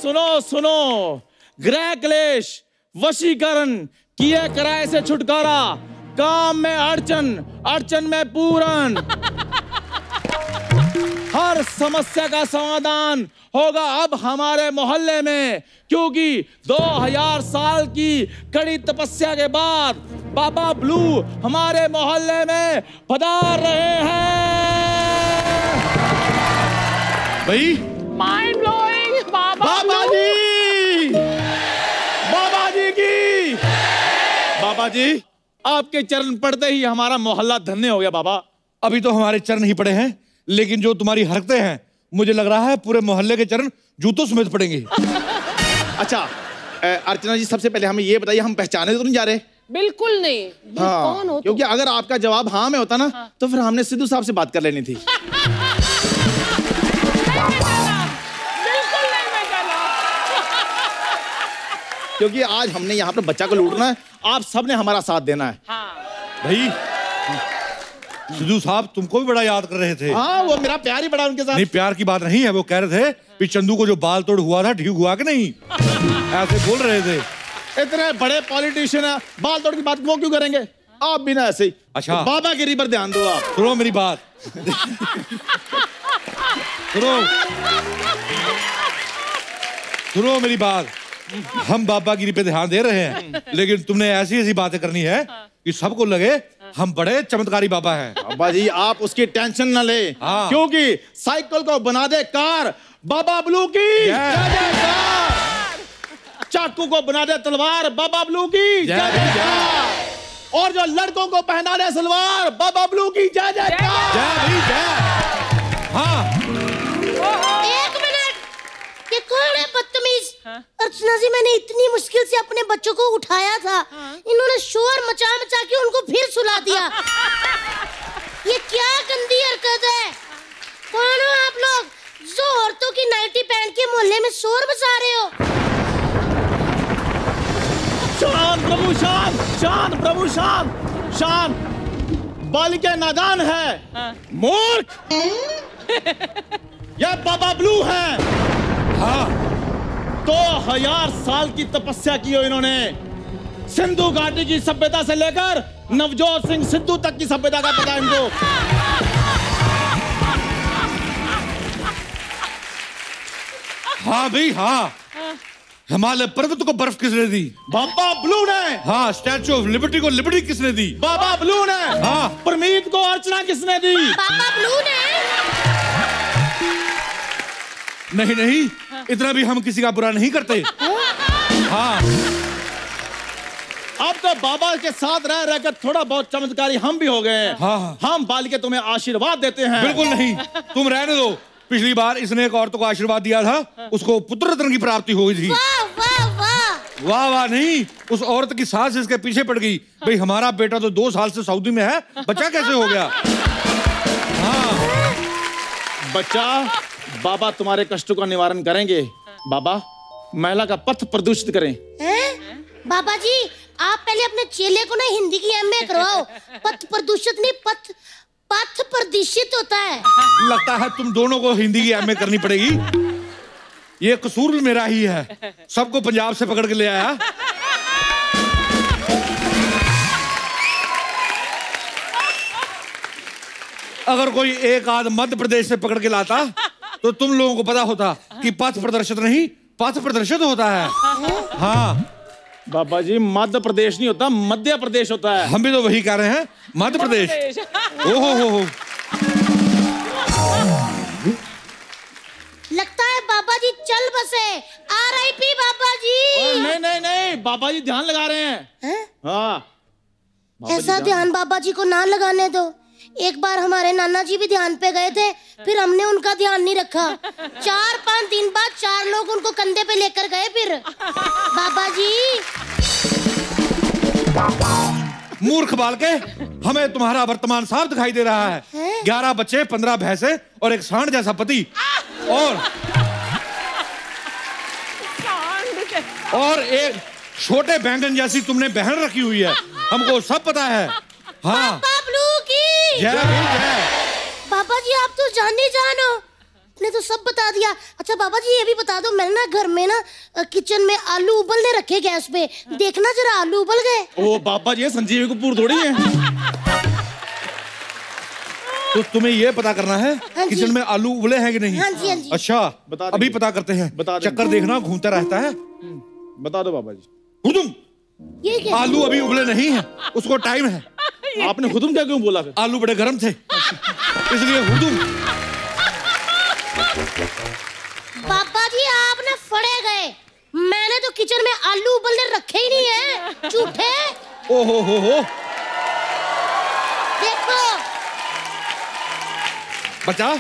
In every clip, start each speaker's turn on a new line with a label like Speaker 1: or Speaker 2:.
Speaker 1: सुनो सुनो, गृह क्लेश, वशीकरण, किए किराए से छुटकारा, काम में अड़चन, अड़चन में पूरन, हर समस्या का समाधान होगा अब हमारे मोहल्ले में, क्योंकि 2000 साल की कड़ी तपस्या के बाद बाबा ब्लू हमारे मोहल्ले में पधार रहे हैं।
Speaker 2: भाई
Speaker 3: माइंड ब्लोइंग
Speaker 1: बाबा जी, बाबा जी की, बाबा जी आपके चरण पड़ते ही हमारा मोहल्ला धन्य हो गया। बाबा
Speaker 2: अभी तो हमारे चरण ही पड़े हैं, लेकिन जो तुम्हारी हरकतें हैं मुझे लग रहा है पूरे मोहल्ले के चरण जूतों समेत पड़ेंगे।
Speaker 1: अच्छा अर्चना जी, सबसे पहले हमें ये बताइए, हम पहचाने तो नहीं जा रहे?
Speaker 3: बिल्कुल नहीं।
Speaker 1: हाँ,
Speaker 3: कौन हो?
Speaker 1: क्योंकि अगर आपका जवाब हाँ में होता ना, तो फिर हमने सिद्धू साहब से बात कर लेनी थी। क्योंकि आज हमने यहाँ पर बच्चा को लूटना है, आप सबने हमारा साथ देना है।
Speaker 2: भाई सिद्धू साहब तुमको भी बड़ा याद कर रहे थे।
Speaker 1: हाँ, वो मेरा प्यार ही बड़ा उनके साथ।
Speaker 2: नहीं, प्यार की बात नहीं है, वो कह रहे थे कि चंदू को जो बाल तोड़ हुआ था ठीक हुआ कि नहीं, ऐसे बोल रहे थे।
Speaker 1: इतने बड़े पॉलिटिशियन है, बाल तोड़ की बात वो क्यों करेंगे? आप भी ना ऐसे ही।
Speaker 2: अच्छा,
Speaker 1: तो बाबा गिरी पर ध्यान दो आप।
Speaker 2: सुनो मेरी बात, सुनो मेरी बात, हम बाबा गिरी पे ध्यान दे रहे हैं, लेकिन तुमने ऐसी ऐसी बातें करनी है कि सबको लगे हम बड़े चमत्कारी बाबा हैं।
Speaker 1: बाबा जी आप उसकी टेंशन न ले, क्योंकि साइकिल को बना दे कार, बाबा ब्लू की जय जयकार। चाकू को बना दे तलवार, बाबा ब्लू की जय जयकार। और जो लड़कों को पहना दे सलवार, बाबा ब्लू की जय जयकार।
Speaker 2: जय जय। हाँ,
Speaker 4: एक मिनट, ये कौन है बदतमीज? अर्चना जी, मैंने इतनी मुश्किल से अपने बच्चों को उठाया था, इन्होंने शोर मचा मचा के उनको फिर सुला दिया। ये क्या गंदी हरकत है? कौन हो आप लोग जो औरतों की नाइटी पहन के मोहल्ले में शोर मचा रहे हो?
Speaker 1: शान प्रभु शान, शान प्रभु शान, शान। बालिका नादान है, मूर्ख। यह बाबा ब्लू है।
Speaker 2: हाँ,
Speaker 1: 2000 साल की तपस्या की हो इन्होंने, सिंधु घाटी की सभ्यता से लेकर नवजोत सिंह सिद्धू तक की सभ्यता का पता इनको।
Speaker 2: हाँ भाई हाँ, हिमालय पर्वत को बर्फ किसने दी?
Speaker 1: बाबा ब्लू ने।
Speaker 2: हाँ, स्टैचू ऑफ लिबर्टी को लिबर्टी किसने दी?
Speaker 1: बाबा ब्लू ने।
Speaker 2: हाँ,
Speaker 1: परमीत को अर्चना किसने दी?
Speaker 4: बाबा ब्लू ने।
Speaker 2: नहीं नहीं, इतना भी हम किसी का बुरा नहीं करते। हाँ,
Speaker 1: अब तो बाबा के साथ रह रहकर थोड़ा बहुत चमत्कारी हम भी हो गए हैं।
Speaker 2: हाँ,
Speaker 1: हम बालिके तुम्हें आशीर्वाद देते हैं।
Speaker 2: बिल्कुल नहीं, तुम रहने दो। पिछली बार इसने एक औरत को आशीर्वाद दिया था, उसको पुत्र रत्न की प्राप्ति हुई थी।
Speaker 4: वाह वाह वाह।
Speaker 2: वाह वाह नहीं, उस औरत की सास इसके पीछे पड़ गई। भाई हमारा बेटा तो 2 साल से सऊदी में है, बच्चा कैसे हो गया? हाँ,
Speaker 1: बच्चा, बाबा तुम्हारे कष्टों का निवारण करेंगे। बाबा महिला का पथ प्रदूषित करें।
Speaker 4: बाबा जी आप पहले अपने चेले को ना हिंदी की एमए करवाओ। पथ प्रदूषित नहीं, पथ प्रदूषित होता है।
Speaker 2: लगता है तुम दोनों को हिंदी की एमए करनी पड़ेगी। ये कसूर मेरा ही है, सबको पंजाब से पकड़ के ले आया। अगर कोई एक आध मध्य प्रदेश से पकड़ के लाता तो तुम लोगों को पता होता कि पथ प्रदर्शित नहीं, पथ प्रदर्शित होता है। हाँ
Speaker 1: बाबा जी, मध्य प्रदेश नहीं होता, मध्य प्रदेश होता है।
Speaker 2: हम भी तो वही कह रहे हैं, मध्य प्रदेश। ओहो हो।
Speaker 4: लगता है बाबा जी चल बसे। RIP बाबा जी।
Speaker 1: नहीं नहीं नहीं, बाबा जी ध्यान लगा रहे हैं। हाँ,
Speaker 4: ऐसा ध्यान बाबा जी को ना लगाने दो। एक बार हमारे नाना जी भी ध्यान पे गए थे, फिर हमने उनका ध्यान नहीं रखा। 4-5 दिन बाद 4 लोग उनको कंधे पे लेकर गए। फिर बाबा जी।
Speaker 2: मूर्ख बालके, हमें तुम्हारा वर्तमान साफ दिखाई दे रहा है। 11 बच्चे, 15 भैंसे और एक सांड जैसा पति, और एक छोटे बैंगन जैसी तुमने बहन रखी हुई है। हमको सब पता है। हाँ,
Speaker 4: बाबा ब्लू की
Speaker 2: जय।
Speaker 4: बाबा जी आप तो जाने जानो। आपने तो सब बता दिया। अच्छा बाबा जी ये भी बता दो, मैंने ना घर में ना किचन में आलू उबलने रखे गैस पे, देखना जरा आलू उबल गए।
Speaker 1: ओ बाबा जी, ये संजीवी कपूर थोड़ी है।
Speaker 2: तो तुम्हें ये पता करना है
Speaker 4: हाँ
Speaker 2: किचन में आलू उबले हैं कि नहीं?
Speaker 4: हाँ जी, हाँ जी।
Speaker 2: अच्छा
Speaker 1: बता
Speaker 2: अभी पता करते हैं। चक्कर देखना घूमता रहता है।
Speaker 1: बता दो बाबा जी।
Speaker 2: हुदुम,
Speaker 4: ये क्या?
Speaker 2: आलू अभी उबले नहीं है, उसको टाइम है।
Speaker 1: आपने हुदुम क्या क्यों बोला फिर?
Speaker 2: आलू बड़े गर्म थे इसलिए हुदुम।
Speaker 4: पापा जी आप ना फड़े गए, मैंने तो किचन में आलू उबलने रखे ही नहीं है, झूठे।
Speaker 2: ओ हो
Speaker 4: देखो
Speaker 2: बच्चा,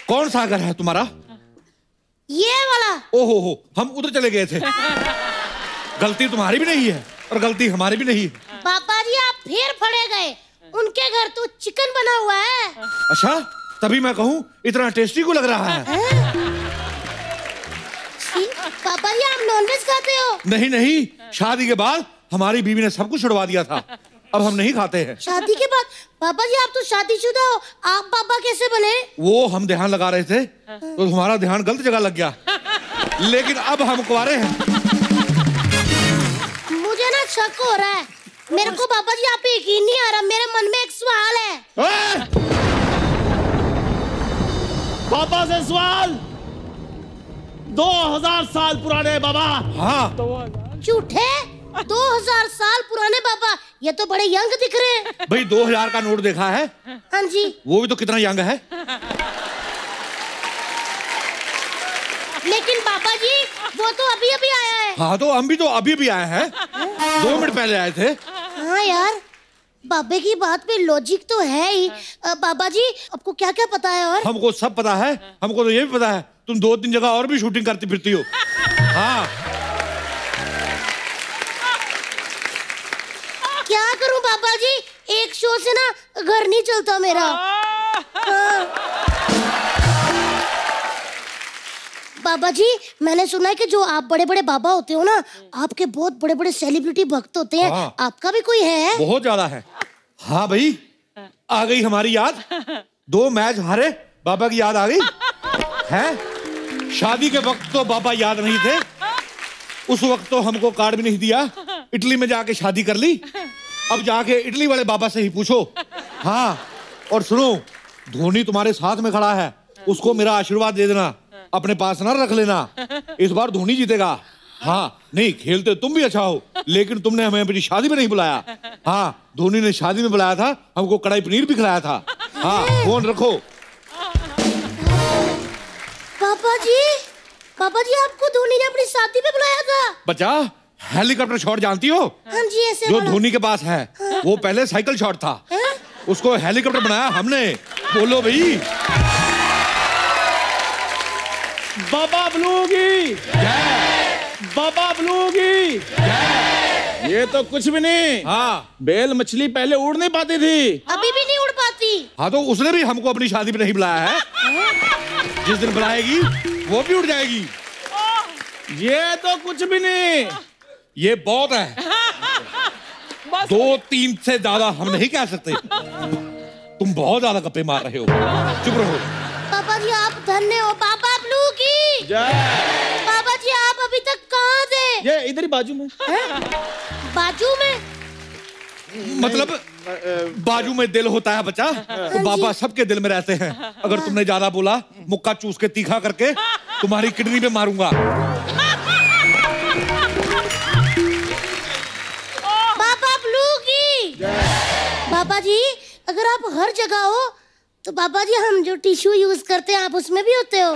Speaker 2: कौन सा घर है तुम्हारा?
Speaker 4: ये वाला।
Speaker 2: ओ हो, हम उधर चले गए थे। गलती तुम्हारी भी नहीं है और गलती हमारी भी नहीं है।
Speaker 4: पापा जी आप फिर फड़े गए, उनके घर तो चिकन बना हुआ है।
Speaker 2: अच्छा, तभी मैं कहूँ इतना टेस्टी को लग रहा है।
Speaker 4: पापा जी आप नॉनवेज खाते हो?
Speaker 2: नहीं, शादी के बाद हमारी बीवी ने सब कुछ छुड़वा दिया था, अब हम नहीं खाते हैं।
Speaker 4: शादी के बाद? पापा जी आप तो शादीशुदा हो, आप पापा कैसे बने?
Speaker 2: वो हम ध्यान लगा रहे थे तो हमारा ध्यान गलत जगह लग गया, लेकिन अब हम कुंवारे हैं।
Speaker 4: मुझे ना शक हो रहा है, मेरे को पापा जी आप पे यकीन नहीं आ रहा, मेरे मन में एक सवाल है।
Speaker 1: पापा से सवाल? 2000 साल पुराने बाबा।
Speaker 2: हाँ
Speaker 4: झूठे? 2000 साल पुराने बाबा, ये तो बड़े यंग दिख रहे हैं।
Speaker 2: भाई 2000 का नोट देखा है?
Speaker 4: हाँ जी।
Speaker 2: वो भी तो कितना यंग है।
Speaker 4: लेकिन पापा जी वो तो अभी अभी आया है।
Speaker 2: हाँ तो हम भी तो अभी भी आए हैं, 2 मिनट पहले आए थे।
Speaker 4: हाँ यार, बाबे की बात पे लॉजिक तो है ही। बाबा जी आपको क्या क्या पता है? और
Speaker 2: हमको सब पता है, हमको तो ये भी पता है तुम 2-3 जगह और भी शूटिंग करती फिरती हो। हाँ
Speaker 4: क्या करूं पापा जी, एक शो से ना घर नहीं चलता मेरा। बाबा जी मैंने सुना है कि जो आप बड़े बड़े बाबा होते हो ना, आपके बहुत बड़े बड़े सेलिब्रिटी भक्त होते हैं।
Speaker 2: हाँ।
Speaker 4: आपका भी कोई है?
Speaker 2: बहुत ज्यादा है। हाँ भाई, आ गई हमारी याद। 2 मैच हारे, बाबा की याद आ गई है। शादी के वक्त तो बाबा याद नहीं थे, उस वक्त तो हमको कार्ड भी नहीं दिया, इटली में जाके शादी कर ली। अब जाके इटली वाले बाबा से ही पूछो। हाँ और सुनो, धोनी तुम्हारे साथ में खड़ा है, उसको मेरा आशीर्वाद दे देना, अपने पास ना रख लेना, इस बार धोनी जीतेगा। हाँ नहीं, खेलते तुम भी अच्छा हो, लेकिन तुमने हमें अपनी शादी में नहीं बुलाया। हाँ धोनी ने शादी में बुलाया था, हमको कढ़ाई पनीर भी खिलाया था। हाँ फोन रखो।
Speaker 4: पापा जी आपको धोनी ने अपनी शादी में बुलाया था?
Speaker 2: बच्चा, हेलीकॉप्टर शॉट जानती हो?
Speaker 4: हाँ जी, ऐसे
Speaker 2: जो धोनी के पास है। हाँ? वो पहले साइकिल शॉट था। हाँ? उसको हेलीकॉप्टर बनाया हमने। बोलो भाई।
Speaker 1: बाबा ब्लू की बाबा ब्लू की ये तो कुछ भी नहीं।
Speaker 2: हाँ
Speaker 1: बेल मछली पहले उड़ नहीं पाती थी,
Speaker 4: अभी भी नहीं उड़ पाती।
Speaker 2: हाँ तो उसने भी हमको अपनी शादी में नहीं बुलाया है। जिस दिन बुलाएगी वो भी उड़ जाएगी।
Speaker 1: ये तो कुछ भी नहीं।
Speaker 2: ये बहुत है। 2-3 से ज्यादा हम नहीं कह सकते। तुम बहुत ज्यादा गप्पे मार रहे हो, चुप रहो।
Speaker 4: पापा जी आप धन्य हो। बाबा ब्लू की
Speaker 1: जय।
Speaker 4: पापा जी आप अभी तक कहाँ थे?
Speaker 1: ये इधर ही बाजू में।
Speaker 4: बाजू में
Speaker 2: मतलब बाजू में दिल होता है बच्चा, तो बाबा सबके दिल में रहते हैं। अगर तुमने ज्यादा बोला, मुक्का चूस के तीखा करके तुम्हारी किडनी पे मारूंगा।
Speaker 4: बाबा ब्लू की बाबा जी अगर आप हर जगह हो तो बाबा जी हम जो टिश्यू यूज करते हैं आप उसमें भी होते हो?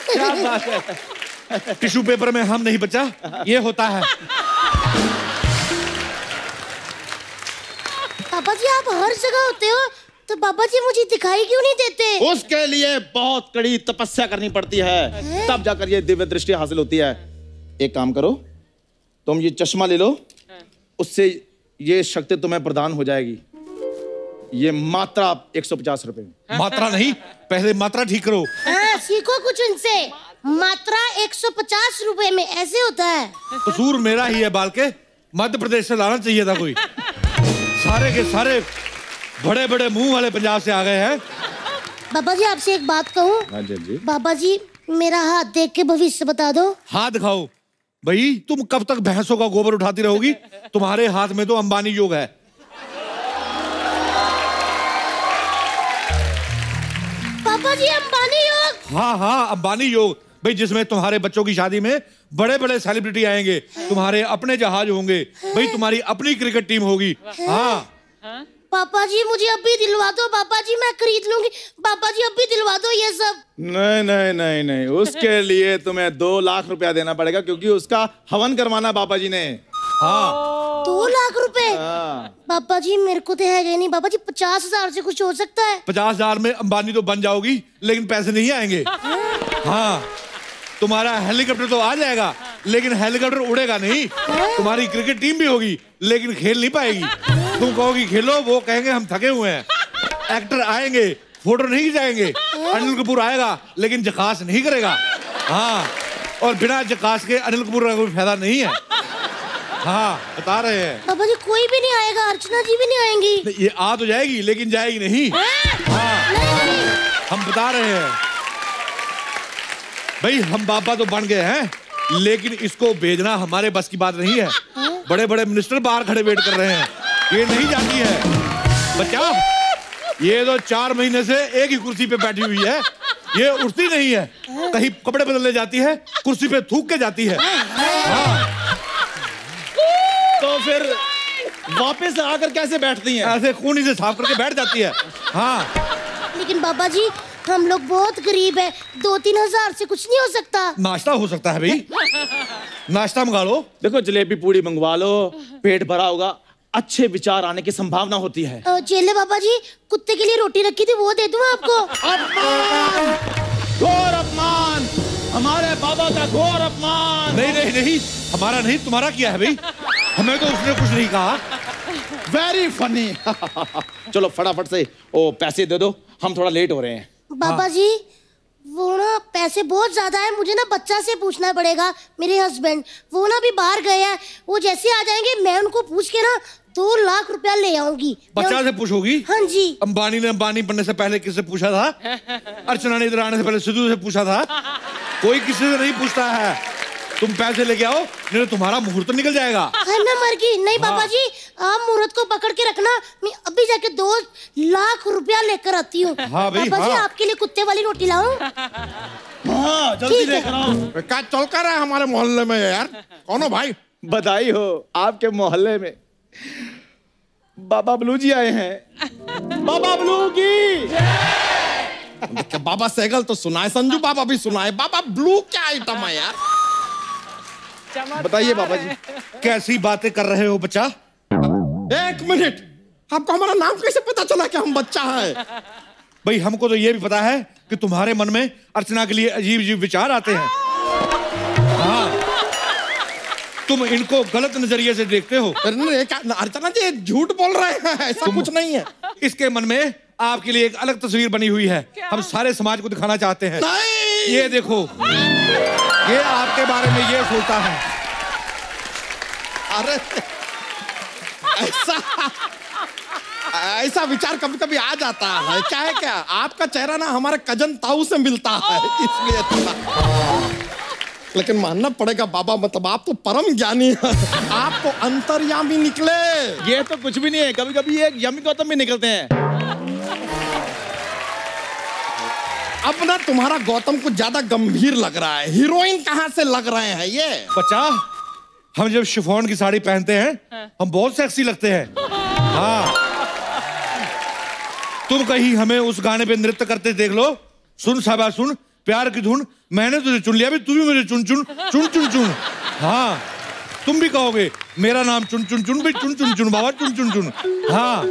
Speaker 1: क्या बात है।
Speaker 2: टिश्यू पेपर में हम नहीं बच्चा, ये होता है।
Speaker 4: पापा जी आप हर जगह होते हो तो बाबा जी मुझे दिखाई क्यों नहीं देते?
Speaker 1: उसके लिए बहुत कड़ी तपस्या करनी पड़ती है, तब जाकर ये दिव्य दृष्टि हासिल होती है। एक काम करो, तुम ये चश्मा ले लो, उससे ये शक्ति तुम्हें प्रदान हो जाएगी। ये मात्रा 150 रुपए में।
Speaker 2: मात्रा नहीं, पहले मात्रा ठीक करो।
Speaker 4: हाँ सीखो कुछ उनसे। मात्रा 150 रुपए में ऐसे होता है।
Speaker 2: कसूर मेरा ही है बाल के, मध्य प्रदेश से लाना चाहिए था कोई। सारे के सारे बड़े बड़े मुंह वाले पंजाब से आ गए हैं।
Speaker 4: बाबा जी आपसे एक बात कहूँ?
Speaker 1: हाँ जी।
Speaker 4: बाबा जी मेरा हाथ देख के भविष्य बता दो।
Speaker 2: हाथ दिखाओ भाई, तुम कब तक भैंसों का गोबर उठाती रहोगी? तुम्हारे हाथ में तो अंबानी योग है।
Speaker 4: पापा जी अंबानी योग?
Speaker 2: हाँ अंबानी योग भाई, जिसमें तुम्हारे बच्चों की शादी में बड़े बड़े सेलिब्रिटी आएंगे, तुम्हारे अपने जहाज होंगे भाई, तुम्हारी अपनी क्रिकेट टीम होगी। हाँ
Speaker 4: पापा जी मुझे अभी दिलवा दो, पापा जी मैं खरीद लूंगी, पापा जी अभी दिलवा दो ये सब।
Speaker 1: नहीं, उसके लिए तुम्हें 2 लाख रुपया देना पड़ेगा, क्योंकि उसका हवन करवाना पापा जी ने।
Speaker 2: हाँ
Speaker 4: 2 लाख रुपए? पापा जी मेरे को तो है नहीं पापा जी, 50,000 से कुछ हो सकता है?
Speaker 2: 50,000 में अंबानी तो बन जाओगी, लेकिन पैसे नहीं आएंगे। हाँ तुम्हारा हेलीकॉप्टर तो आ जाएगा, लेकिन हेलीकॉप्टर उड़ेगा नहीं। तुम्हारी क्रिकेट टीम भी होगी, लेकिन खेल नहीं पाएगी। तुम कहोगी खेलो, वो कहेंगे हम थके हुए हैं। एक्टर आएंगे, फोटो नहीं खिंचाएंगे। अनिल कपूर आएगा, लेकिन जकास नहीं करेगा। हाँ, और बिना जकास के अनिल कपूर का कोई फायदा नहीं है। हाँ बता रहे हैं
Speaker 4: पापा जी, कोई भी नहीं आएगा, अर्चना जी भी नहीं आएंगी?
Speaker 2: ये आ तो जाएगी, लेकिन जाएगी नहीं। हाँ हम बता रहे हैं भाई, हम बाबा तो बन गए हैं, लेकिन इसको भेजना हमारे बस की बात नहीं है। बड़े बड़े मिनिस्टर बाहर खड़े वेट कर रहे हैं, ये नहीं जाती है बच्चा। ये तो 4 महीने से एक ही कुर्सी पे बैठी हुई है, ये उठती नहीं है। कहीं कपड़े बदलने जाती है, कुर्सी पे थूक के जाती है। हाँ
Speaker 1: तो फिर वापस आकर कैसे बैठती हैं?
Speaker 2: ऐसे खूनी से साफ करके बैठ जाती है। हाँ
Speaker 4: लेकिन बाबा जी हम लोग बहुत गरीब है, 2-3 हजार से कुछ नहीं हो सकता?
Speaker 2: नाश्ता हो सकता है भाई, नाश्ता मंगा लो।
Speaker 1: देखो जलेबी पूड़ी मंगवा लो, पेट भरा होगा, अच्छे विचार आने की संभावना होती है।
Speaker 4: चेले बाबा जी, कुत्ते के लिए रोटी रखी थी, वो दे दूं आपको?
Speaker 1: अपमान, घोर अपमान, हमारे बाबा का घोर अपमान।
Speaker 2: नहीं, हमारा नहीं, तुम्हारा किया है भाई, हमें तो उसने कुछ नहीं कहा।
Speaker 1: Very funny. चलो फटाफट से ओ पैसे दे दो, हम थोड़ा लेट हो रहे हैं।
Speaker 4: बाबा जी वो ना पैसे बहुत ज्यादा है, मुझे ना बच्चा से पूछना पड़ेगा। मेरे हस्बैंड वो ना भी बाहर गए हैं, वो जैसे आ जाएंगे मैं उनको पूछ के ना 2 लाख रुपया ले आऊंगी।
Speaker 2: बच्चा से पूछोगी?
Speaker 4: हाँ जी।
Speaker 2: अंबानी ने अंबानी बनने से पहले किससे पूछा था? अर्चना ने इधर आने से पहले सिद्धू से पूछा था? कोई किसी से नहीं पूछता है। तुम पैसे लेके आओ, नहीं तो तुम्हारा मुहूर्त निकल जाएगा।
Speaker 4: है ना मर्गी? नहीं बाबा जी, आप मुहूर्त को पकड़ के रखना, मैं अभी जाके 2 लाख रुपया लेकर आती हूँ।
Speaker 2: हाँ भाई,
Speaker 4: बाबा जी
Speaker 2: हाँ।
Speaker 4: आपके लिए कुत्ते वाली रोटी लाऊं?
Speaker 1: हाँ जल्दी लेकर आओ।
Speaker 5: क्या चल कर रहा है हमारे मोहल्ले में यार? कौन हो भाई?
Speaker 1: बधाई हो, आपके मोहल्ले में बाबा ब्लू जी आए हैं। बाबा ब्लू की
Speaker 5: बाबा सैगल तो सुनाए, संजू बाबा भी सुनाए, बाबा ब्लू क्या आइटम है यार?
Speaker 1: बताइए बाबा जी।
Speaker 2: कैसी बातें कर रहे हो बच्चा?
Speaker 5: 1 मिनट, आपको हमारा नाम कैसे पता चला कि हम बच्चा है?
Speaker 2: भाई हमको तो ये भी पता है कि तुम्हारे मन में अर्चना के लिए अजीब अजीब विचार आते हैं। हाँ तुम इनको गलत नजरिए से देखते हो।
Speaker 5: अर्चना जी झूठ बोल रहे हैं, ऐसा कुछ नहीं है।
Speaker 2: इसके मन में आपके लिए एक अलग तस्वीर बनी हुई है, हम सारे समाज को दिखाना चाहते हैं।
Speaker 5: नहीं।
Speaker 2: ये देखो, ये आपके बारे में ये सोचता है।
Speaker 5: अरे ऐसा विचार कभी कभी आ जाता है। क्या है, क्या आपका चेहरा ना हमारे कजन ताऊ से मिलता है, इसलिए थोड़ा। लेकिन मानना पड़ेगा बाबा, मतलब आप तो परम ज्ञानी हैं, आप तो अंतर्यामी निकले।
Speaker 1: ये तो कुछ भी नहीं है, कभी कभी एक यमी गौतम भी निकलते हैं।
Speaker 5: अब ना तुम्हारा गौतम कुछ ज्यादा गंभीर लग रहा है, हीरोइन कहाँ से लग रहे हैं ये?
Speaker 2: बच्चा, हम जब शिफॉन की साड़ी पहनते हैं हम बहुत सेक्सी लगते हैं। हाँ तुम कहीं हमें उस गाने पे नृत्य करते देख लो, सुन साबा सुन, प्यार की धुन, मैंने तुझे चुन लिया, भी तू भी मुझे चुन चुन चुन चुन चुन। हाँ तुम भी कहोगे मेरा नाम चुन चुन चुन, भी चुन चुन चुन बाबा, चुन चुन चुन। हाँ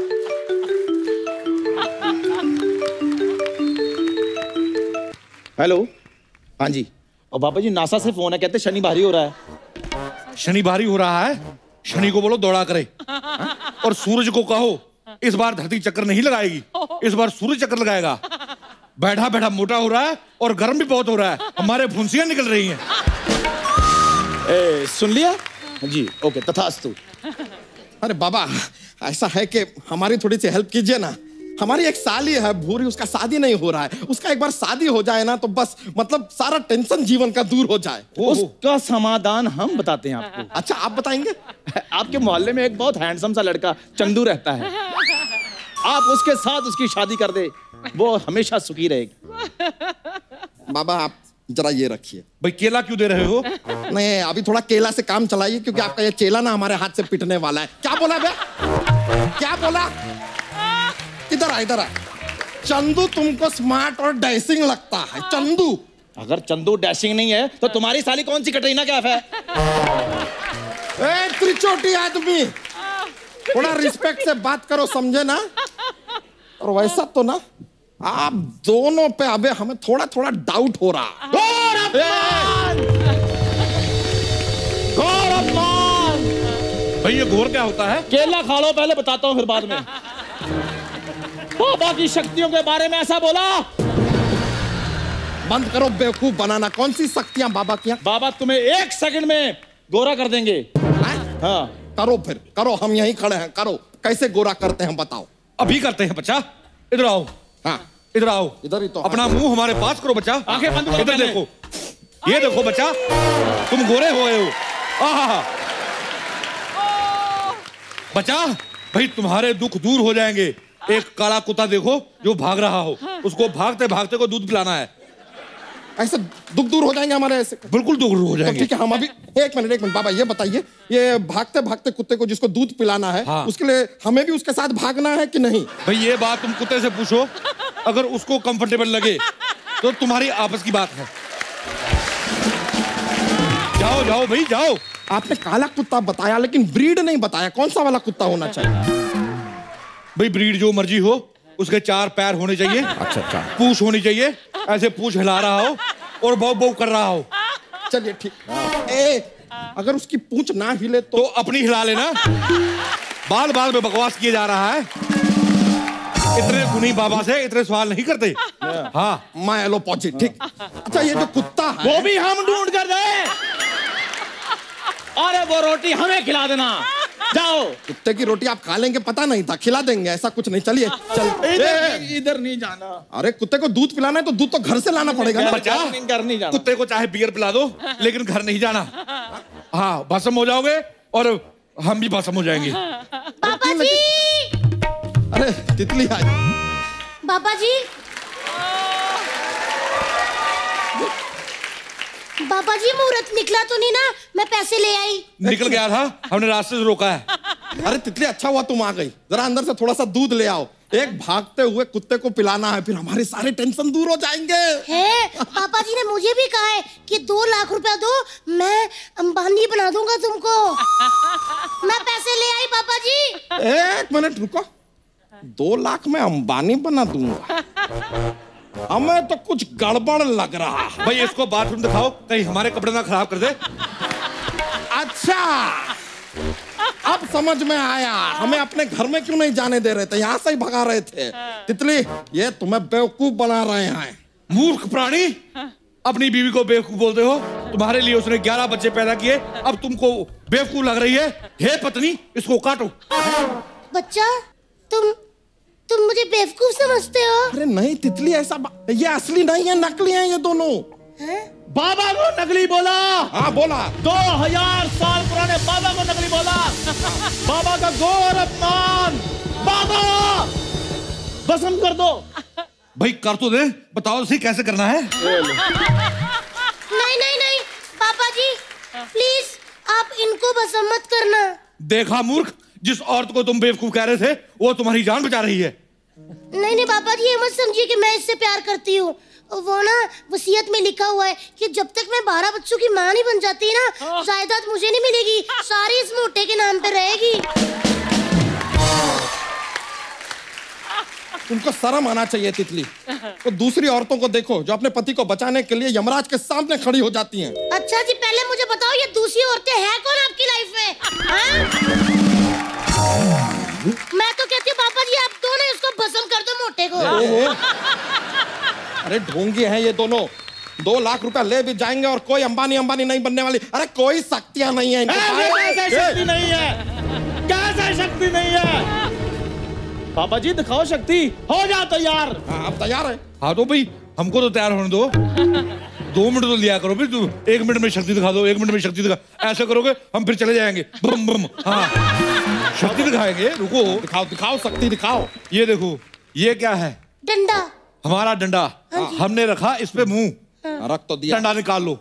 Speaker 1: हेलो, हाँ जी। और बाबा जी नासा से फोन है, कहते शनि भारी हो रहा है।
Speaker 2: शनि भारी हो रहा है? शनि को बोलो दौड़ा करे, और सूरज को कहो इस बार धरती चक्कर नहीं लगाएगी, इस बार सूरज चक्कर लगाएगा। बैठा बैठा मोटा हो रहा है और गर्म भी बहुत हो रहा है, हमारे फुंसियां निकल रही हैं।
Speaker 1: सुन लिया जी? ओके, तथास्तु।
Speaker 5: अरे बाबा, ऐसा है कि हमारी थोड़ी सी हेल्प कीजिए ना। हमारी एक साली है भूरी, उसका शादी नहीं हो रहा है। उसका एक बार शादी हो जाए ना तो बस मतलब सारा टेंशन जीवन का दूर हो जाए।
Speaker 1: उसका समाधान हम बताते हैं आपको।
Speaker 5: अच्छा आप बताएंगे?
Speaker 1: आपके मोहल्ले में एक बहुत हैंडसम सा लड़का चंदू रहता है, आप उसके साथ उसकी शादी कर दे, वो हमेशा सुखी रहेगी।
Speaker 5: बाबा आप जरा ये रखिए।
Speaker 2: भाई केला क्यों दे रहे हो?
Speaker 5: नहीं अभी थोड़ा केला से काम चलाइए, क्योंकि आपका ये चेला ना हमारे हाथ से पिटने वाला है। क्या बोला बे? क्या बोला? इधर आ, इधर आ। चंदू तुमको स्मार्ट और डैशिंग लगता है। चंदू,
Speaker 1: अगर चंदू डैशिंग नहीं है तो तुम्हारी साली कौन सी कटरीना कैफ है?
Speaker 5: ए त्रिचोटी आदमी, थोड़ा रिस्पेक्ट से बात करो, समझे ना? और वैसा तो ना आप दोनों पे अबे हमें थोड़ा थोड़ा डाउट हो रहा।
Speaker 2: भाई ये घोर क्या होता है?
Speaker 1: केला खा लो पहले, बताता हूँ फिर बाद में। बाबा की शक्तियों के बारे में ऐसा बोला।
Speaker 5: बंद करो बेवकूफ बनाना। कौन सी शक्तियां बाबा की?
Speaker 1: बाबा तुम्हें 1 सेकंड में गोरा कर देंगे। हाँ
Speaker 5: करो, फिर करो, हम यहीं खड़े हैं। करो, कैसे गोरा करते हैं बताओ।
Speaker 2: अभी करते हैं बच्चा, इधर आओ।
Speaker 5: हाँ
Speaker 2: इधर आओ।
Speaker 5: इधर ही तो
Speaker 2: अपना मुंह हमारे पास करो बच्चा।
Speaker 1: आंखें बंद करो।
Speaker 2: इधर देखो, ये देखो बच्चा, तुम गोरे हुए हो। आहा बच्चा, भाई तुम्हारे दुख दूर हो जाएंगे। एक काला कुत्ता देखो जो भाग रहा हो, उसको भागते भागते को दूध पिलाना है।
Speaker 5: ऐसे दुख दूर हो जाएंगे हमारे? ऐसे
Speaker 2: बिल्कुल दूर हो
Speaker 5: तो
Speaker 2: जाएंगे।
Speaker 5: ठीक है, हम अभी एक मिनट बाबा ये बताइए, ये भागते भागते कुत्ते को जिसको दूध पिलाना है,
Speaker 2: हाँ।
Speaker 5: उसके लिए हमें भी उसके साथ भागना है कि नहीं?
Speaker 2: भाई ये बात तुम कुत्ते से पूछो, अगर उसको कंफर्टेबल लगे तो तुम्हारी आपस की बात है। जाओ जाओ भाई जाओ।
Speaker 5: आपने काला कुत्ता बताया लेकिन ब्रीड नहीं बताया, कौन सा वाला कुत्ता होना चाहिए?
Speaker 2: भाई ब्रीड जो मर्जी हो, उसके 4 पैर होने चाहिए।
Speaker 5: अच्छा,
Speaker 2: पूंछ होनी चाहिए, ऐसे पूंछ हिला रहा हो और बौ बौ कर रहा हो।
Speaker 5: चलिए ठीक। अगर उसकी पूंछ ना हिले
Speaker 2: तो अपनी हिला लेना। बाल बाल में बकवास किए जा रहा है। इतने गुनी बाबा से इतने सवाल नहीं करते। हाँ
Speaker 5: मैं एलोपैथी। ठीक। अच्छा ये जो कुत्ता है,
Speaker 1: वो भी हम ढूंढ कर दे। अरे वो रोटी हमें खिला देना। जाओ।
Speaker 5: कुत्ते की रोटी आप खा लेंगे पता नहीं था, खिला देंगे, ऐसा कुछ नहीं। चलिए चल।
Speaker 1: इधर नहीं जाना।
Speaker 5: अरे कुत्ते को दूध पिलाना है तो दूध तो घर से लाना पड़ेगा ना।
Speaker 2: बच्चा,
Speaker 1: घर नहीं जाना।
Speaker 2: कुत्ते को चाहे बियर पिला दो लेकिन घर नहीं जाना। हाँ भस्म हो जाओगे और हम भी भस्म हो जाएंगे।
Speaker 4: पापा जी,
Speaker 5: अरे तितली आज।
Speaker 4: पापा जी, पापा जी मुहूर्त निकला तो नहीं ना? मैं पैसे ले आई।
Speaker 2: निकल गया था, हमने रास्ते से रोका है।
Speaker 5: अरे तितली अच्छा हुआ तुम आ गई। जरा अंदर से थोड़ा सा दूध ले आओ। एक भागते हुए कुत्ते को पिलाना है, फिर हमारे सारे टेंशन दूर हो जाएंगे।
Speaker 4: है, पापा जी ने मुझे भी कहा है कि 2 लाख रुपया दो, मैं अंबानी बना दूंगा तुमको। मैं पैसे ले आई पापा जी।
Speaker 5: 1 मिनट रुको। 2 लाख में अंबानी बना दूंगा? हमें तो कुछ गड़बड़ लग रहा है।
Speaker 2: भाई इसको बाथरूम दिखाओ, कहीं हमारे कपड़े ना खराब कर दे।
Speaker 5: अच्छा अब समझ में आया, हमें अपने घर में क्यों नहीं जाने दे रहे थे, यहाँ से ही भगा रहे थे। तितली ये तुम्हें बेवकूफ बना रहे हैं।
Speaker 2: मूर्ख प्राणी, अपनी बीवी को बेवकूफ बोलते हो। तुम्हारे लिए उसने 11 बच्चे पैदा किए, अब तुमको बेवकूफ लग रही है। हे पत्नी, इसको काटो।
Speaker 4: बच्चा, तुम मुझे बेवकूफ समझते हो?
Speaker 5: अरे नहीं तितली, ऐसा ये असली नहीं है, नकली है ये दोनों।
Speaker 1: बाबा को नकली बोला।
Speaker 5: हाँ बोला।
Speaker 1: 2000 साल पुराने बाबा को नकली बोला। बाबा का घोर अपमान। बाबा भस्म कर दो।
Speaker 2: भाई कर तो दे, बताओ सही कैसे करना है।
Speaker 4: नहीं नहीं नहीं पापा जी, प्लीज आप इनको भस्म मत करना।
Speaker 2: देखा मूर्ख, जिस औरत को तुम बेवकूफ कह रहे थे वो तुम्हारी जान बचा रही है।
Speaker 4: नहीं नहीं पापा जी, ये मत समझिए कि मैं इससे प्यार करती हूँ। वो ना वसीयत में लिखा हुआ है कि जब तक मैं 12 बच्चों की माँ नहीं बन जाती ना, जायदाद मुझे नहीं मिलेगी, सारी इस मोटे के नाम पे रहेगी।
Speaker 5: तुमको शर्म आना चाहिए तितली। तो दूसरी औरतों को देखो जो अपने पति को बचाने के लिए यमराज के सामने खड़ी हो जाती हैं।
Speaker 4: अच्छा जी, पहले मुझे बताओ ये दूसरी औरतें हैं कौन आपकी लाइफ में? हाँ? मैं तो कहती हूँ पापा जी आप दोनों इसको भस्म कर दो, मोटे को।
Speaker 5: अरे ढोंगी हैं ये दोनों। 2 लाख रुपया ले भी जाएंगे और कोई अंबानी नहीं बनने वाली। अरे कोई शक्तियां नहीं है इनके पास।
Speaker 1: कैसे शक्ति नहीं है? कैसे शक्ति नहीं है? पापा जी दिखाओ शक्ति, हो जा तैयार।
Speaker 5: हाँ, आप तैयार है?
Speaker 2: हाँ तो भाई हमको तो तैयार होने दो। 2 मिनट तो लिया करो, फिर तू 1 मिनट में शक्ति दिखा दो, 1 मिनट में शक्ति दिखा, ऐसा करोगे हम फिर चले जाएंगे। बम बम। हाँ शक्ति दिखाएंगे, रुको।
Speaker 5: दिखाओ दिखाओ शक्ति दिखाओ।
Speaker 2: ये देखो, ये क्या है?
Speaker 4: डंडा।
Speaker 2: हमारा डंडा। हमने रखा इस पे मुंह,
Speaker 5: रख तो दिया।
Speaker 2: डंडा निकाल लो।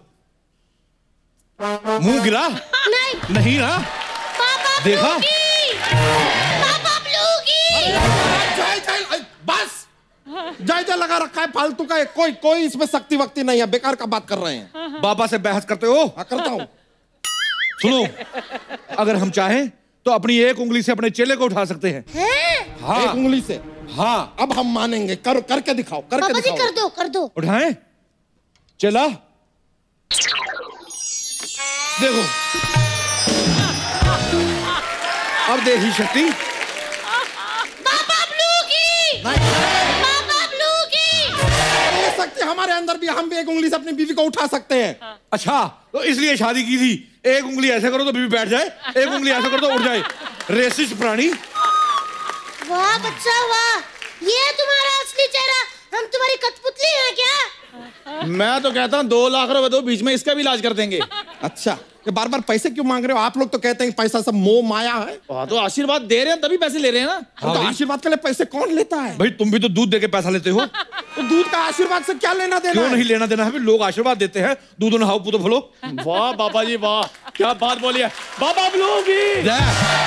Speaker 2: मुंह गिरा?
Speaker 4: नहीं
Speaker 2: नहीं ना?
Speaker 4: पापा
Speaker 2: देखा?
Speaker 4: पापा ब्लूगी।
Speaker 5: जय जय, बस जय जय लगा रखा है फालतू का। कोई इसमें शक्ति वक्ति नहीं है, बेकार का बात कर रहे हैं।
Speaker 2: बाबा से बहस करते हो?
Speaker 5: हाँ करता हूँ।
Speaker 2: सुनो, अगर हम चाहें तो अपनी एक उंगली से अपने चेले को उठा सकते हैं। हाँ
Speaker 5: एक उंगली से?
Speaker 2: हाँ।
Speaker 5: अब हम मानेंगे। करके दिखाओ, करके
Speaker 4: पापा जी
Speaker 5: दिखाओ।
Speaker 4: कर दो।
Speaker 2: उठाएं? चला देखो, अब देखी शक्ति।
Speaker 4: पापा ब्लूगी। पापा ब्लूगी।
Speaker 5: ये शक्ति हमारे अंदर भी, हम भी एक उंगली से अपनी बीवी को उठा सकते हैं।
Speaker 2: अच्छा तो इसलिए शादी की थी। एक उंगली ऐसे करो तो बीवी बैठ जाए, एक उंगली ऐसे करो तो उठ जाए। रेसिस्ट प्राणी।
Speaker 4: वाह बच्चा वाह, ये तुम्हारा असली चेहरा। हम तुम्हारी कठपुतली हैं क्या?
Speaker 1: मैं तो कहता हूँ 2 लाख रुपए दो, बीच में इसका भी इलाज कर देंगे।
Speaker 5: अच्छा, ये बार बार पैसे क्यों मांग रहे हो? आप लोग तो कहते हैं पैसा सब मोह माया है।
Speaker 1: हाँ तो आशीर्वाद दे रहे हैं तभी पैसे ले रहे हैं ना।
Speaker 5: तो आशीर्वाद के लिए पैसे कौन लेता है?
Speaker 2: भाई तुम भी तो दूध देके पैसा लेते हो।
Speaker 5: तो दूध का आशीर्वाद से क्या लेना देना
Speaker 2: क्यों
Speaker 5: है?
Speaker 2: नहीं लेना देना है? भाई लोग आशीर्वाद देते हैं, दूध नहाओ पुतो फलो।
Speaker 1: वाह बाबा जी वाह, क्या बात बोली है। बाबा ब्लू की
Speaker 2: जय।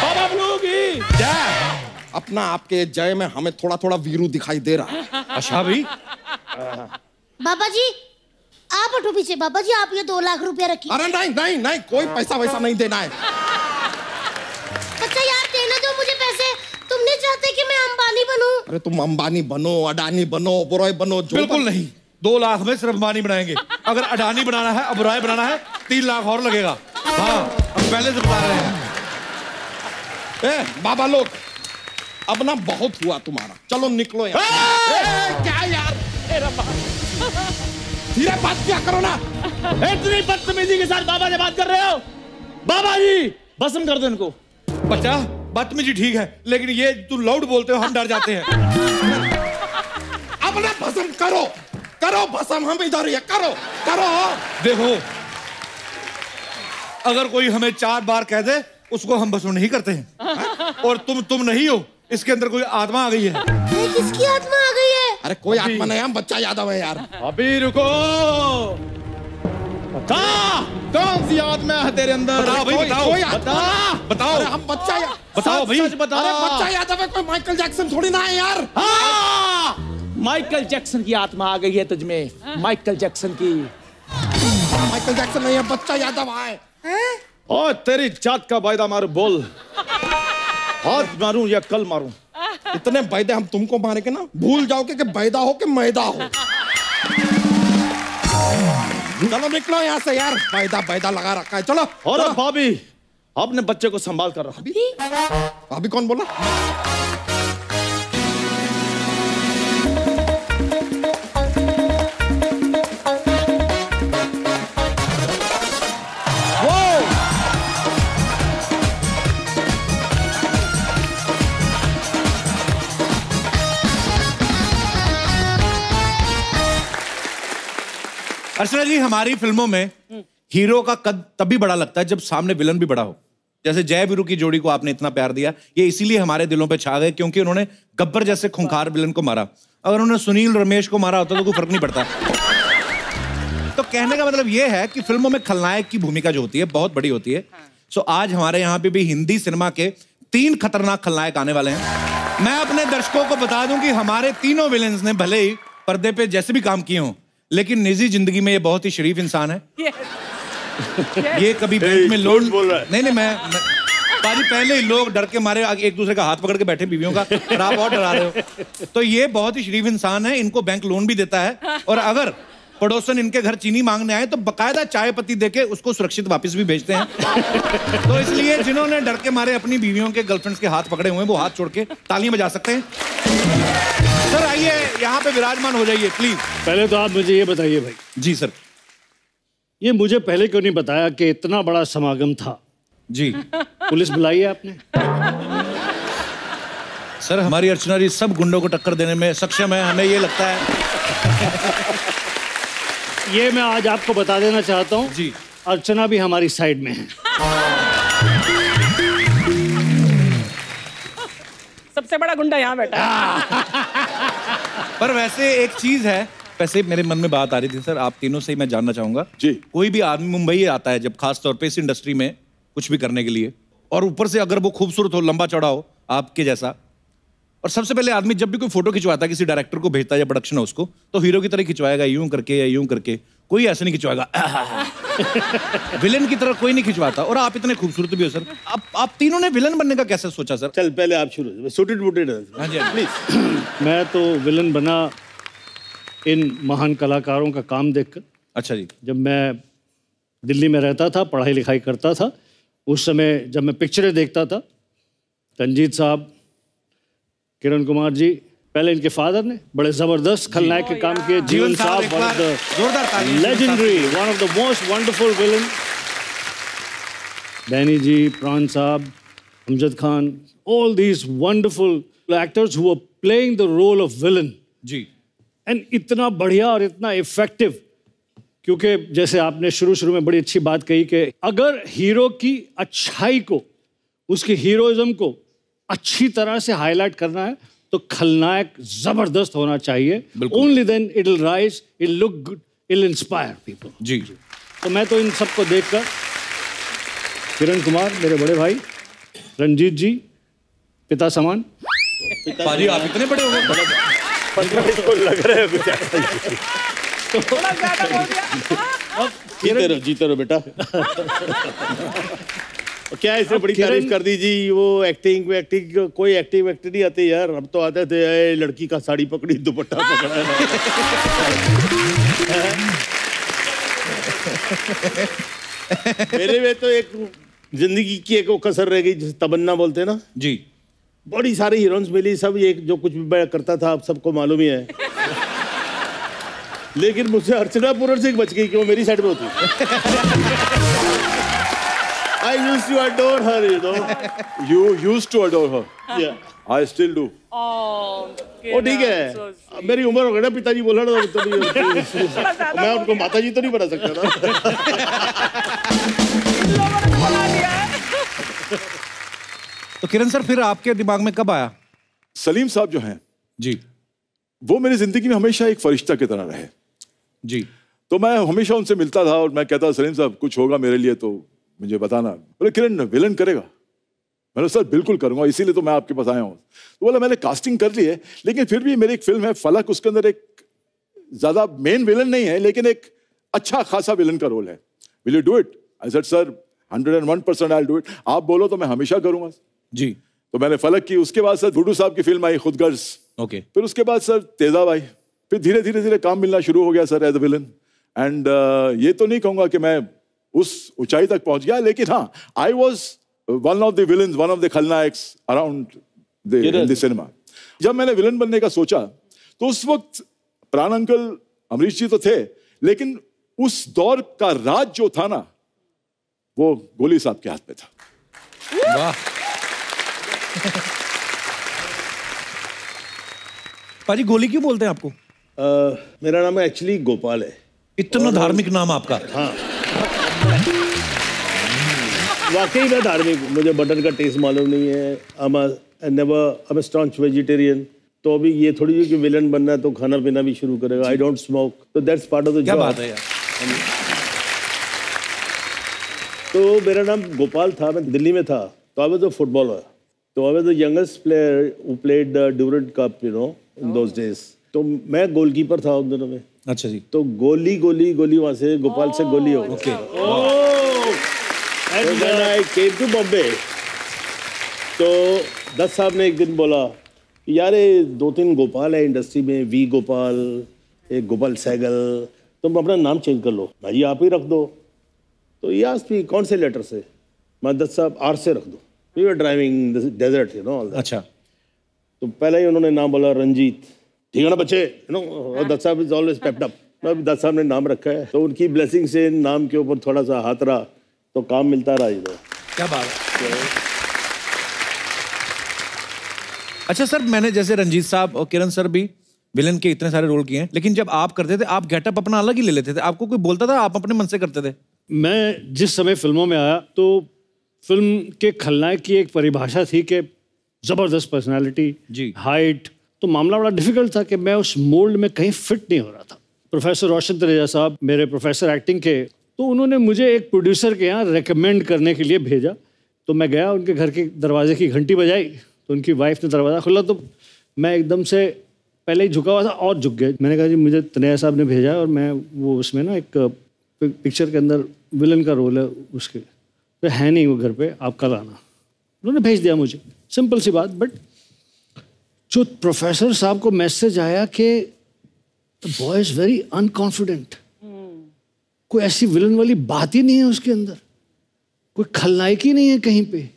Speaker 1: बाबा ब्लू की
Speaker 2: जय।
Speaker 5: अपना आपके जय में हमें थोड़ा थोड़ा वीरू दिखाई दे रहा है।
Speaker 2: अच्छा भाई,
Speaker 4: बाबा जी आप उठो पीछे। बाबा जी आप ये 2 लाख रुपया रखिए।
Speaker 5: अरे नहीं नहीं नहीं, कोई पैसा वैसा नहीं देना है।
Speaker 4: बच्चा यार देने दो मुझे पैसे। तुम नहीं चाहते कि मैं अंबानी बनूं?
Speaker 5: अरे तुम अंबानी बनो, अडानी बनो, ओबरॉय बनो, जो
Speaker 2: बिल्कुल नहीं। 2 लाख में सिर्फ अंबानी बनाएंगे। अगर अडानी बनाना है, ओबरॉय बनाना है, 3 लाख और लगेगा। हाँ हम पहले से बता रहे हैं।
Speaker 5: बाबा लोग अब ना बहुत हुआ तुम्हारा, चलो निकलो यार। क्या यार, धीरे बात क्या करो ना।
Speaker 1: इतनी बदतमीजी के साथ बाबा से बात कर रहे हो? बाबा जी भस्म कर दो इनको।
Speaker 2: बच्चा बदतमीजी ठीक है, लेकिन ये तू लाउड बोलते हो, हम डर जाते हैं।
Speaker 5: अब ना भस्म करो, करो भस्म, हम इधर ही है, करो करो।
Speaker 2: देखो, अगर कोई हमें 4 बार कह दे उसको हम भस्म नहीं करते हैं। और तुम नहीं हो, इसके अंदर कोई आत्मा आ गई है।
Speaker 4: किसकी आत्मा आ गई है?
Speaker 5: अरे कोई आत्मा नहीं, हम बच्चा यादव है यार।
Speaker 1: अभी रुको, बता कौन सी आत्मा है तेरे अंदर?
Speaker 2: बताओ भाई, बताओ।
Speaker 5: कोई आत्मा
Speaker 2: बताओ।
Speaker 5: बताओ। अरे हम बच्चा
Speaker 2: बताओ भाई।
Speaker 1: सच बता।
Speaker 5: अरे बच्चा यादव है, कोई माइकल जैक्सन थोड़ी ना है यार।
Speaker 1: हाँ! माइकल जैक्सन की आत्मा आ गई है तुझमें। माइकल जैक्सन की।
Speaker 5: माइकल जैक्सन नहीं है, बच्चा यादव है।
Speaker 1: ओ तेरी जात का वायदा मारू, बोल आज मारूं या कल मारूं?
Speaker 5: इतने वायदे हम तुमको मारेंगे ना, भूल जाओगे कि बैदा हो कि मैदा हो। चलो निकलो यहाँ से यार, वायदा लगा रखा है, चलो।
Speaker 1: और भाभी अपने बच्चे को संभाल कर रखो।
Speaker 5: अभी कौन बोला?
Speaker 2: अर्चना जी, हमारी फिल्मों में हीरो का कद तभी बड़ा लगता है जब सामने विलन भी बड़ा हो। जैसे जय वीरू की जोड़ी को आपने इतना प्यार दिया, ये इसीलिए हमारे दिलों पे छा गए क्योंकि उन्होंने गब्बर जैसे खूंखार विलन को मारा। अगर उन्होंने सुनील रमेश को मारा होता तो कोई फर्क नहीं पड़ता। तो कहने का मतलब ये है कि फिल्मों में खलनायक की भूमिका जो होती है बहुत बड़ी होती है। सो आज हमारे यहाँ पे भी हिंदी सिनेमा के 3 खतरनाक खलनायक आने वाले हैं। मैं अपने दर्शकों को बता दूं कि हमारे तीनों विलेंस ने भले ही पर्दे पे जैसे भी काम किए हों, लेकिन निजी जिंदगी में ये बहुत ही शरीफ इंसान है। ये कभी बैंक में लोन नहीं, मैं पाजी पहले ही लोग डर के मारे एक दूसरे का हाथ पकड़ के बैठे बीवियों का, और आप और डरा रहे हो। तो ये बहुत ही शरीफ इंसान है, इनको बैंक लोन भी देता है, और अगर पड़ोसन इनके घर चीनी मांगने आए तो बकायदा चाय पत्ती देके उसको सुरक्षित वापस भी भेजते हैं। तो इसलिए जिन्होंने डर के मारे अपनी बीवियों के गर्लफ्रेंड्स के हाथ पकड़े हुए हैं वो हाथ छोड़ के तालियां बजा सकते हैं। सर आइए यहाँ पे विराजमान हो जाइए प्लीज।
Speaker 6: पहले तो आप मुझे ये बताइए भाई।
Speaker 2: जी सर।
Speaker 6: ये मुझे पहले क्यों नहीं बताया कि इतना बड़ा समागम था?
Speaker 2: जी
Speaker 6: पुलिस बुलाई है आपने?
Speaker 2: सर हमारी अर्चना जी सब गुंडों को टक्कर देने में सक्षम है, हमें ये लगता है।
Speaker 6: ये मैं आज आपको बता देना चाहता हूँ
Speaker 2: जी,
Speaker 6: अर्चना भी हमारी साइड में है।
Speaker 3: सबसे बड़ा गुंडा यहाँ बैठा है।
Speaker 2: पर वैसे एक चीज है, वैसे मेरे मन में बात आ रही थी सर, आप तीनों से ही मैं जानना चाहूंगा
Speaker 7: जी। कोई
Speaker 2: भी आदमी मुंबई आता है जब, खास तौर पे इस इंडस्ट्री में कुछ भी करने के लिए, और ऊपर से अगर वो खूबसूरत हो, लंबा चौड़ा हो आपके जैसा, और सबसे पहले आदमी जब भी कोई फोटो खिंचवाता है, किसी डायरेक्टर को भेजता है या प्रोडक्शन हाउस को, तो हीरो की तरह खिंचवाएगा, यूं करके या यूं करके, कोई ऐसे नहीं खिंचवाएगा। विलेन की तरह कोई नहीं खिंचवाता। और आप इतने खूबसूरत भी हो सर, आप तीनों ने विलेन बनने का कैसे सोचा सर?
Speaker 8: चल पहले आप शुरू, सूटेड बूटेड।
Speaker 2: हाँ जी
Speaker 8: प्लीज।
Speaker 6: मैं तो विलन बना इन महान कलाकारों का काम देखकर।
Speaker 2: अच्छा जी।
Speaker 6: जब मैं दिल्ली में रहता था, पढ़ाई लिखाई करता था, उस समय जब मैं पिक्चरें देखता था, रंजीत साहब, किरण कुमार जी, पहले इनके फादर ने बड़े जबरदस्त खलनायक के काम किए। जीवन साहब, one of the legendary, one of the most wonderful villain. Danny ji, Pran साहब, Amjad Khan, all these wonderful actors who are playing the role of villain
Speaker 2: जी।
Speaker 6: एंड इतना बढ़िया और इतना इफेक्टिव, क्योंकि जैसे आपने शुरू में बड़ी अच्छी बात कही कि अगर हीरो की अच्छाई को, उसके हीरोइज्म को अच्छी तरह से हाईलाइट करना है तो खलनायक जबरदस्त होना चाहिए। Only then it will rise, it look good, it will inspire people.
Speaker 2: जी।
Speaker 6: तो मैं तो इन सबको देखकर, किरण कुमार मेरे बड़े भाई, रंजीत जी पिता समान।
Speaker 2: पाजी आप इतने बड़े हो गए,
Speaker 8: लग रहा है कुछ।
Speaker 3: थोड़ा ज्यादा बोल दिया।
Speaker 8: जीते रहो बेटा। क्या इसने बड़ी तारीफ कर दी जी, वो एक्टिंग कोई एक्टिंग नहीं आती यार। हम तो आते थे, लड़की का साड़ी पकड़ी, दुपट्टा पकड़ा। मेरे में तो एक जिंदगी की एक कसर रह गई, जिसे तमन्ना बोलते हैं ना
Speaker 2: जी।
Speaker 8: बड़ी सारी हीरोइंस मिली, सब ये जो कुछ भी मैं करता था आप सबको मालूम ही है। लेकिन मुझसे अर्चना पूरन सिंह बच गई कि वो मेरी साइड में होती। I used to adore her, you know.
Speaker 7: You used to adore her.
Speaker 8: Yeah.
Speaker 7: I still do.
Speaker 8: ओ ठीक है, मेरी उम्र हो गई ना, पिताजी बोला ना तो मैं उनको माताजी तो नहीं बना सकता ना।
Speaker 2: तो किरण सर फिर आपके दिमाग में कब आया?
Speaker 7: सलीम साहब जो हैं
Speaker 2: जी,
Speaker 7: वो मेरी जिंदगी में हमेशा एक फरिश्ता की तरह रहे
Speaker 2: जी।
Speaker 7: तो मैं हमेशा उनसे मिलता था और मैं कहता सलीम साहब कुछ होगा मेरे लिए तो मुझे बताना। बोले किरण विलन करेगा? मैंने सर बिल्कुल करूंगा, इसीलिए तो मैं आपके पास आया हूँ। तो बोला मैंने कास्टिंग कर ली है, लेकिन फिर भी मेरी एक फिल्म है फलक, उसके अंदर एक ज्यादा मेन विलन नहीं है, लेकिन एक अच्छा खासा विलन का रोल है। Will you do it? I said sir 101% I will do it. आप बोलो तो मैं हमेशा करूंगा
Speaker 2: जी।
Speaker 7: तो मैंने फलक की। उसके बाद सर गुड्डू साहब की फिल्म आई खुदगर्ज।
Speaker 2: ओके।
Speaker 7: फिर उसके बाद सर तेजाब आई। फिर धीरे धीरे काम मिलना शुरू हो गया sir as a villain. And ये तो नहीं कहूंगा कि मैं उस ऊंचाई तक पहुंच गया, लेकिन हाँ, I was one of the villains, one of the खलनायक्स अराउंड द सिनेमा। जब मैंने विलन बनने का सोचा तो उस वक्त प्राण अंकल, अमरीश जी तो थे, लेकिन उस दौर का राज जो था ना, वो गोली साहब के हाथ में था।
Speaker 2: वाह। पाजी गोली क्यों बोलते हैं आपको?
Speaker 8: मेरा नाम एक्चुअली गोपाल है।
Speaker 2: इतना धार्मिक नाम आपका?
Speaker 8: हाँ, वाकई में धार्मिक। मुझे बटन का टेस्ट मालूम नहीं है। I'm a staunch vegetarian। तो अभी ये थोड़ी है कि विलन बनना है तो खाना पीना भी शुरू करेगा। I don't smoke, तो that's part of the job।
Speaker 2: क्या बात है यार।
Speaker 8: तो मेरा नाम गोपाल था, मैं दिल्ली में था, तो I was a footballer। तो I was the youngest player who played the Durand Cup, you know, in those days। तो मैं गोलकीपर था उन दिनों में।
Speaker 2: अच्छा जी।
Speaker 8: तो गोली वहां से गोपाल से गोली हो गई। And when I came to Bombay, तो दत्त साहब ने एक दिन बोला यार ये 2-3 गोपाल है इंडस्ट्री में, वी गोपाल, एक गोपाल सहगल, तुम अपना नाम चेंज कर लो, भाई आप ही रख दो। तो ये आस्क्ड मी कौन से लेटर से? मैं दत्त साहब आर से रख दो। We were driving desert, you know.
Speaker 2: अच्छा।
Speaker 8: तो पहले ही उन्होंने नाम बोला रंजीत। ठीक है ना बच्चे, यू नो, दत्त साहब is always pepped up. Dutt साहब ने नाम रखा है, तो उनकी ब्लेसिंग से नाम के ऊपर थोड़ा सा हाथ रहा तो काम मिलता रहा इधर।
Speaker 2: क्या बात है। अच्छा सर, मैंने जैसे रंजीत साहब और किरण सर भी विलन के इतने सारे रोल किए हैं, लेकिन जब आप करते थे आप गेटअप अपना अलग ही ले लेते थे, आपको कोई बोलता था, आप अपने मन से करते थे?
Speaker 6: मैं जिस समय फिल्मों में आया तो फिल्म के खलनायक की एक परिभाषा थी कि जबरदस्त पर्सनालिटी
Speaker 2: जी,
Speaker 6: हाइट, तो मामला बड़ा डिफिकल्ट था कि मैं उस मोल्ड में कहीं फिट नहीं हो रहा था। प्रोफेसर रोशन तनेजा साहब मेरे प्रोफेसर एक्टिंग के, तो उन्होंने मुझे एक प्रोड्यूसर के यहाँ रेकमेंड करने के लिए भेजा। तो मैं गया, उनके घर के दरवाजे की घंटी बजाई, तो उनकी वाइफ ने दरवाज़ा खोला, तो मैं एकदम से पहले ही झुका हुआ था और झुक गया। मैंने कहा जी मुझे तनेजा साहब ने भेजा है और मैं वो उसमें ना एक पिक्चर के अंदर विलन का रोल है, उसके तो है नहीं वो घर पे, आप कल आना। उन्होंने भेज दिया मुझे, सिंपल सी बात। बट जो प्रोफेसर साहब को मैसेज आया कि the boy is very unconfident, कोई ऐसी विलन वाली बात ही नहीं है उसके अंदर, कोई खलनायक ही नहीं है कहीं पे।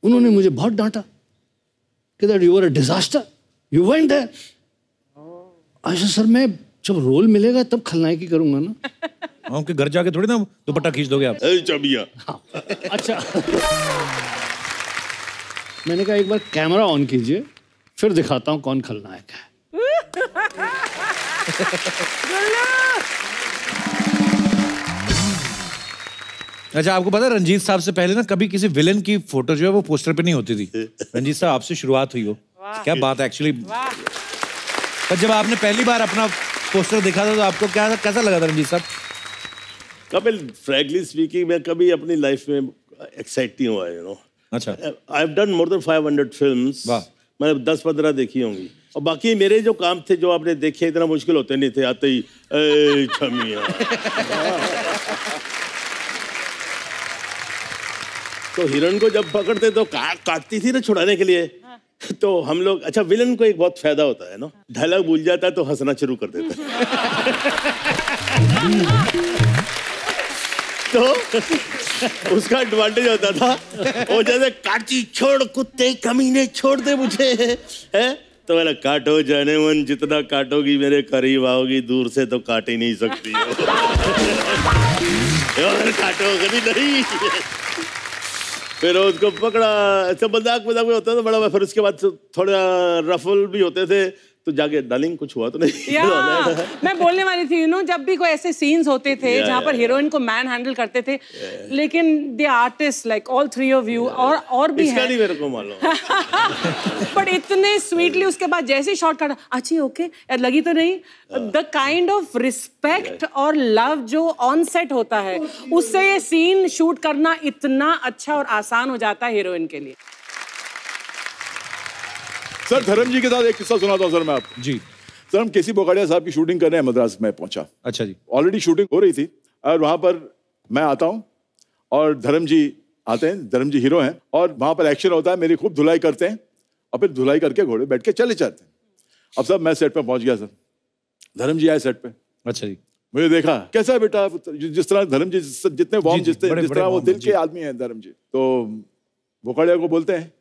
Speaker 6: उन्होंने मुझे बहुत डांटा कि that you are a disaster, you went there. अच्छा सर, मैं जब रोल मिलेगा तब खलनायकी करूंगा ना।
Speaker 2: उनके घर जाके थोड़ी ना दुपट्टा खींच दोगे आप।
Speaker 8: चबिया।
Speaker 6: अच्छा मैंने कहा एक बार कैमरा ऑन कीजिए, फिर दिखाता हूं कौन खलनायक है।
Speaker 2: अच्छा, आपको पता है रंजीत साहब से पहले ना कभी किसी विलेन की फोटो जो है वो पोस्टर पे नहीं होती थी। रंजीत साहब, आपसे शुरुआत हुई हो, क्या बात है एक्चुअली। पर जब आपने पहली बार अपना पोस्टर देखा था तो आपको क्या कैसा लगा था रंजीत साहब?
Speaker 8: कपिल, फ्रैंकली स्पीकिंग, मैं कभी अपनी लाइफ में एक्साइट नहीं हुआ, यू नो।
Speaker 2: अच्छा,
Speaker 8: I have done more than 500 films. मैंने 10-15 देखी होंगी, और बाकी मेरे जो काम थे जो आपने देखे इतना मुश्किल होते नहीं थे, आते ही छमिया। तो हिरण को जब पकड़ते तो काटती थी ना छुड़ाने के लिए। तो हम लोग, अच्छा विलन को एक बहुत फायदा होता है ना, डायलॉग भूल जाता है तो हंसना शुरू कर देता है। तो उसका एडवांटेज होता था, वो जैसे काटी छोड़ कुत्ते कमीने छोड़ दे मुझे, है तो मैंने काटो जाने मन, जितना काटोगी मेरे करीब आओगी, दूर से तो काट ही नहीं सकती हो। और काटो कभी नहीं। फिर उसको पकड़ा, ऐसा मजाक में होता था बड़ा। फिर उसके बाद थोड़ा रफल भी होते थे, तो जाके डार्लिंग कुछ हुआ तो नहीं।
Speaker 3: मैं बोलने वाली थी, जब भी कोई ऐसे सीन्स होते थे जहाँ पर हीरोइन को मैन हैंडल करते थे, लेकिन the artist like all three of you और भी
Speaker 8: इसका नहीं मेरे को मालूम,
Speaker 3: बट इतने स्वीटली उसके बाद जैसे शॉट काटा, अच्छी ओके लगी तो नहीं, द काइंड ऑफ रिस्पेक्ट और लव जो ऑन सेट होता है, उससे ये सीन शूट करना इतना अच्छा और आसान हो जाता है हीरोइन के लिए।
Speaker 7: सर, धर्म जी के साथ एक किस्सा सुनाता हूँ सर मैं आपको।
Speaker 2: जी
Speaker 7: सर, हम केसी बोगाड़िया साहब की शूटिंग करने मद्रास में पहुंचा।
Speaker 2: अच्छा जी।
Speaker 7: ऑलरेडी शूटिंग हो रही थी और वहां पर मैं आता हूं और धर्म जी आते हैं। धर्म जी हीरो हैं और वहां पर एक्शन होता है, मेरी खूब धुलाई करते हैं और फिर धुलाई करके घोड़े बैठ के चले जाते हैं। अब सब मैं सेट पे पहुंच गया सर, धर्म जी आए सेट पे।
Speaker 2: अच्छा जी।
Speaker 7: मुझे देखा, कैसा है बेटा, जिस तरह धर्म जी जितने वार्म, जिस तरह वो दिल के आदमी हैं धर्म जी। तो बोगाड़िया को बोलते हैं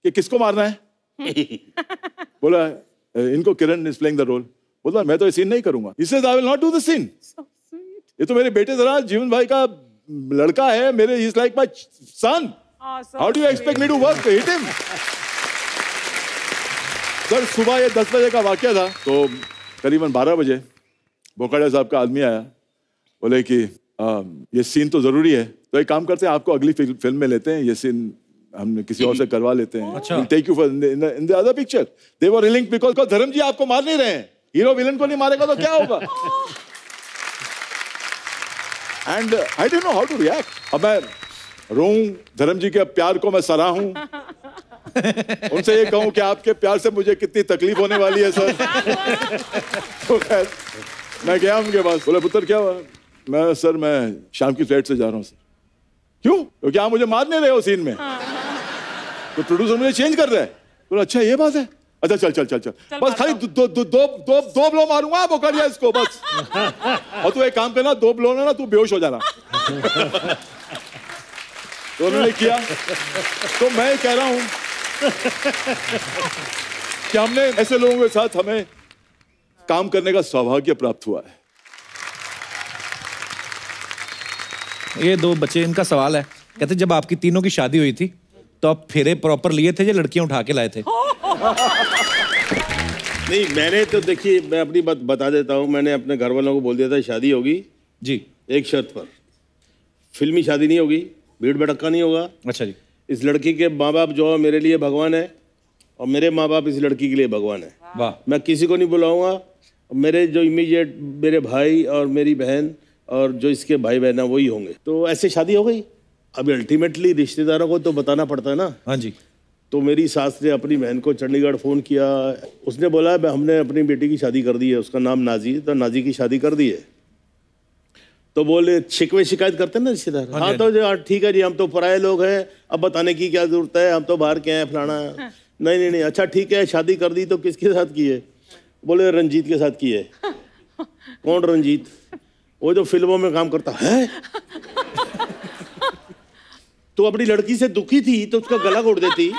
Speaker 7: कि किसको मारना है। बोला इनको, किरण इज प्लेइंग द रोल। बोला मैं तो ये सीन नहीं करूंगा। He says, I will not do the scene. ये तो मेरे बेटे जरा जीवन भाई का लड़का है, मेरे he is like my son. How do you expect me to work? Hit him. Sir, सुबह ये 10 बजे का वाकया था, तो करीबन 12 बजे बोगाड़िया साहब का आदमी आया, बोले कि ये सीन तो जरूरी है, तो एक काम करते हैं, आपको अगली फिल्म में लेते हैं, ये सीन हम किसी और से करवा लेते हैं।
Speaker 2: अच्छा।
Speaker 7: Take you for in the other picture. They were willing because Dharam ji आपको मार नहीं रहे हैं, हीरो विलन को नहीं मारेगा तो क्या होगा। And I don't know how to react. अब मैं रोऊं, धर्म जी के प्यार को मैं सराहूं, उनसे ये कहूं कि आपके प्यार से मुझे कितनी तकलीफ होने वाली है सर। तो खैर मैं गया उनके पास, बोले पुत्र क्या हुआ। मैं सर, मैं शाम की फ्लाइट से जा रहा हूँ सर। क्यों? क्योंकि आप मुझे मार नहीं रहे हो सीन में, तो प्रोड्यूसर मुझे चेंज कर रहा है। बोला अच्छा ये बात है, अच्छा चल चल चल चल बस खाली दो ब्लो मारूंगा, वो कर लिया इसको बस। और तू एक काम करना, 2 ब्लो ना तू बेहोश हो जाना। तो उन्होंने किया। तो मैं कह रहा हूं कि हमने ऐसे लोगों के साथ हमें काम करने का सौभाग्य प्राप्त हुआ है।
Speaker 2: ये 2 बच्चे, इनका सवाल है, कहते जब आपकी तीनों की शादी हुई थी तो आप फेरे प्रॉपर लिए थे या लड़कियां उठा के लाए थे?
Speaker 8: नहीं, मैंने तो देखिए, मैं अपनी बात बता देता हूँ। मैंने अपने घर वालों को बोल दिया था शादी होगी
Speaker 2: जी,
Speaker 8: एक शर्त पर, फिल्मी शादी नहीं होगी, भीड़ भड़क्का नहीं होगा।
Speaker 2: अच्छा जी।
Speaker 8: इस लड़की के माँ बाप जो है मेरे लिए भगवान है और मेरे माँ बाप इस लड़की के लिए भगवान है।
Speaker 2: वाह।
Speaker 8: मैं किसी को नहीं बुलाऊंगा। मेरे जो इमीडिएट मेरे भाई और मेरी बहन और जो इसके भाई बहन है वही होंगे। तो ऐसे शादी हो गई। अब अल्टीमेटली रिश्तेदारों को तो बताना पड़ता है ना।
Speaker 2: हाँ जी।
Speaker 8: तो मेरी सास ने अपनी बहन को चंडीगढ़ फ़ोन किया। उसने बोला हमने अपनी बेटी की शादी कर दी है, उसका नाम नाजी, तो नाजी की शादी कर दी है। तो बोले शिकवे शिकायत करते हैं ना रिश्तेदार। हाँ तो ठीक है जी, हम तो पराये लोग हैं, अब बताने की क्या जरूरत है, हम तो बाहर के हैं, फलाना है। नहीं नहीं नहीं, अच्छा ठीक है, शादी कर दी तो किसके साथ की है? बोले रंजीत के साथ की है। कौन रंजीत? वो जो फिल्मों में काम करता है। तो अपनी लड़की से दुखी थी तो उसका गला घोट देती।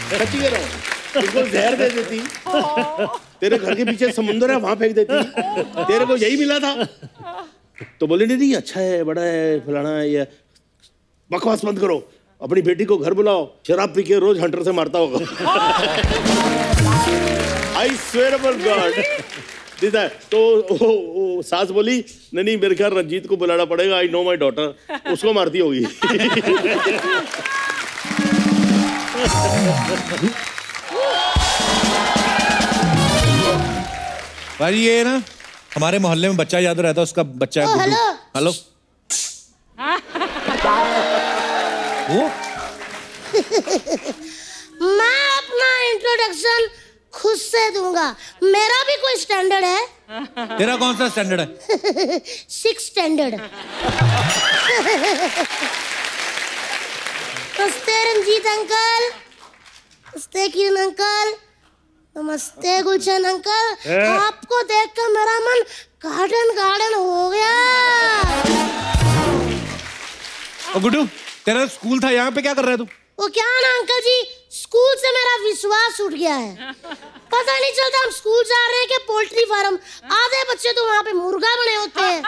Speaker 8: सच्ची कह रहा हूं, उसको जहर दे देती। तेरे घर के पीछे समुंदर है, वहां फेंक देती। तेरे को यही मिला था। तो बोले नहीं अच्छा है, बड़ा है, फलाना है, ये बकवास बंद करो, अपनी बेटी को घर बुलाओ, शराब पी के रोज हंटर से मारता होगा। I swear upon God. तो सास बोली नहीं मेरे ख्याल रंजीत को बुलाना पड़ेगा, आई नो माई डॉटर, उसको मारती होगी।
Speaker 2: भाई ये ना हमारे मोहल्ले में बच्चा याद रहता है, उसका बच्चा है गुड्डू। हेलो। वो
Speaker 4: मैं अपना इंट्रोडक्शन खुद से दूंगा, मेरा भी कोई स्टैंडर्ड है।
Speaker 2: तेरा कौन सा स्टैंडर्ड है?
Speaker 4: 6 स्टैंडर्ड। नमस्ते रंजीत अंकल, नमस्ते किरण अंकल, नमस्ते गुलशन अंकल। आपको देखकर मेरा मन गार्डन गार्डन हो गया।
Speaker 2: ओ गुड्डू, तेरा स्कूल था, यहाँ पे क्या कर रहा है तू?
Speaker 4: वो क्या ना अंकल जी, स्कूल से मेरा विश्वास उठ गया है। पता नहीं चलता हम स्कूल जा रहे हैं कि पोल्ट्री फार्म। आधे बच्चे तो वहाँ पे मुर्गा बने होते हैं।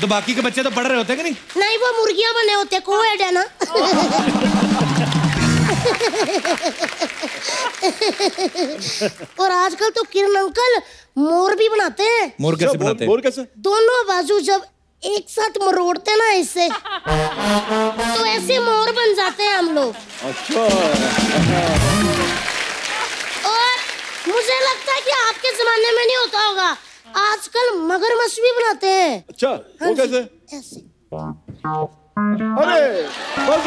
Speaker 2: तो बाकी के बच्चे तो पढ़ रहे होते हैं कि नहीं?
Speaker 4: नहीं, वो मुर्गियाँ बने होते हैं, कोएड है ना। और आजकल तो किरण अंकल मोर भी बनाते हैं।
Speaker 2: मोर कैसे बनाते हैं?
Speaker 7: मोर कैसे?
Speaker 4: दोनों बाजू जब एक साथ मरोड़ते ना इससे, तो ऐसे मोर बन जाते हैं हम लोग।
Speaker 7: अच्छा।
Speaker 4: और मुझे लगता है कि आपके जमाने में नहीं होता होगा, आजकल मगरमच्छ भी बनाते हैं।
Speaker 7: अच्छा, वो कैसे?
Speaker 4: ऐसे।
Speaker 7: अरे बस।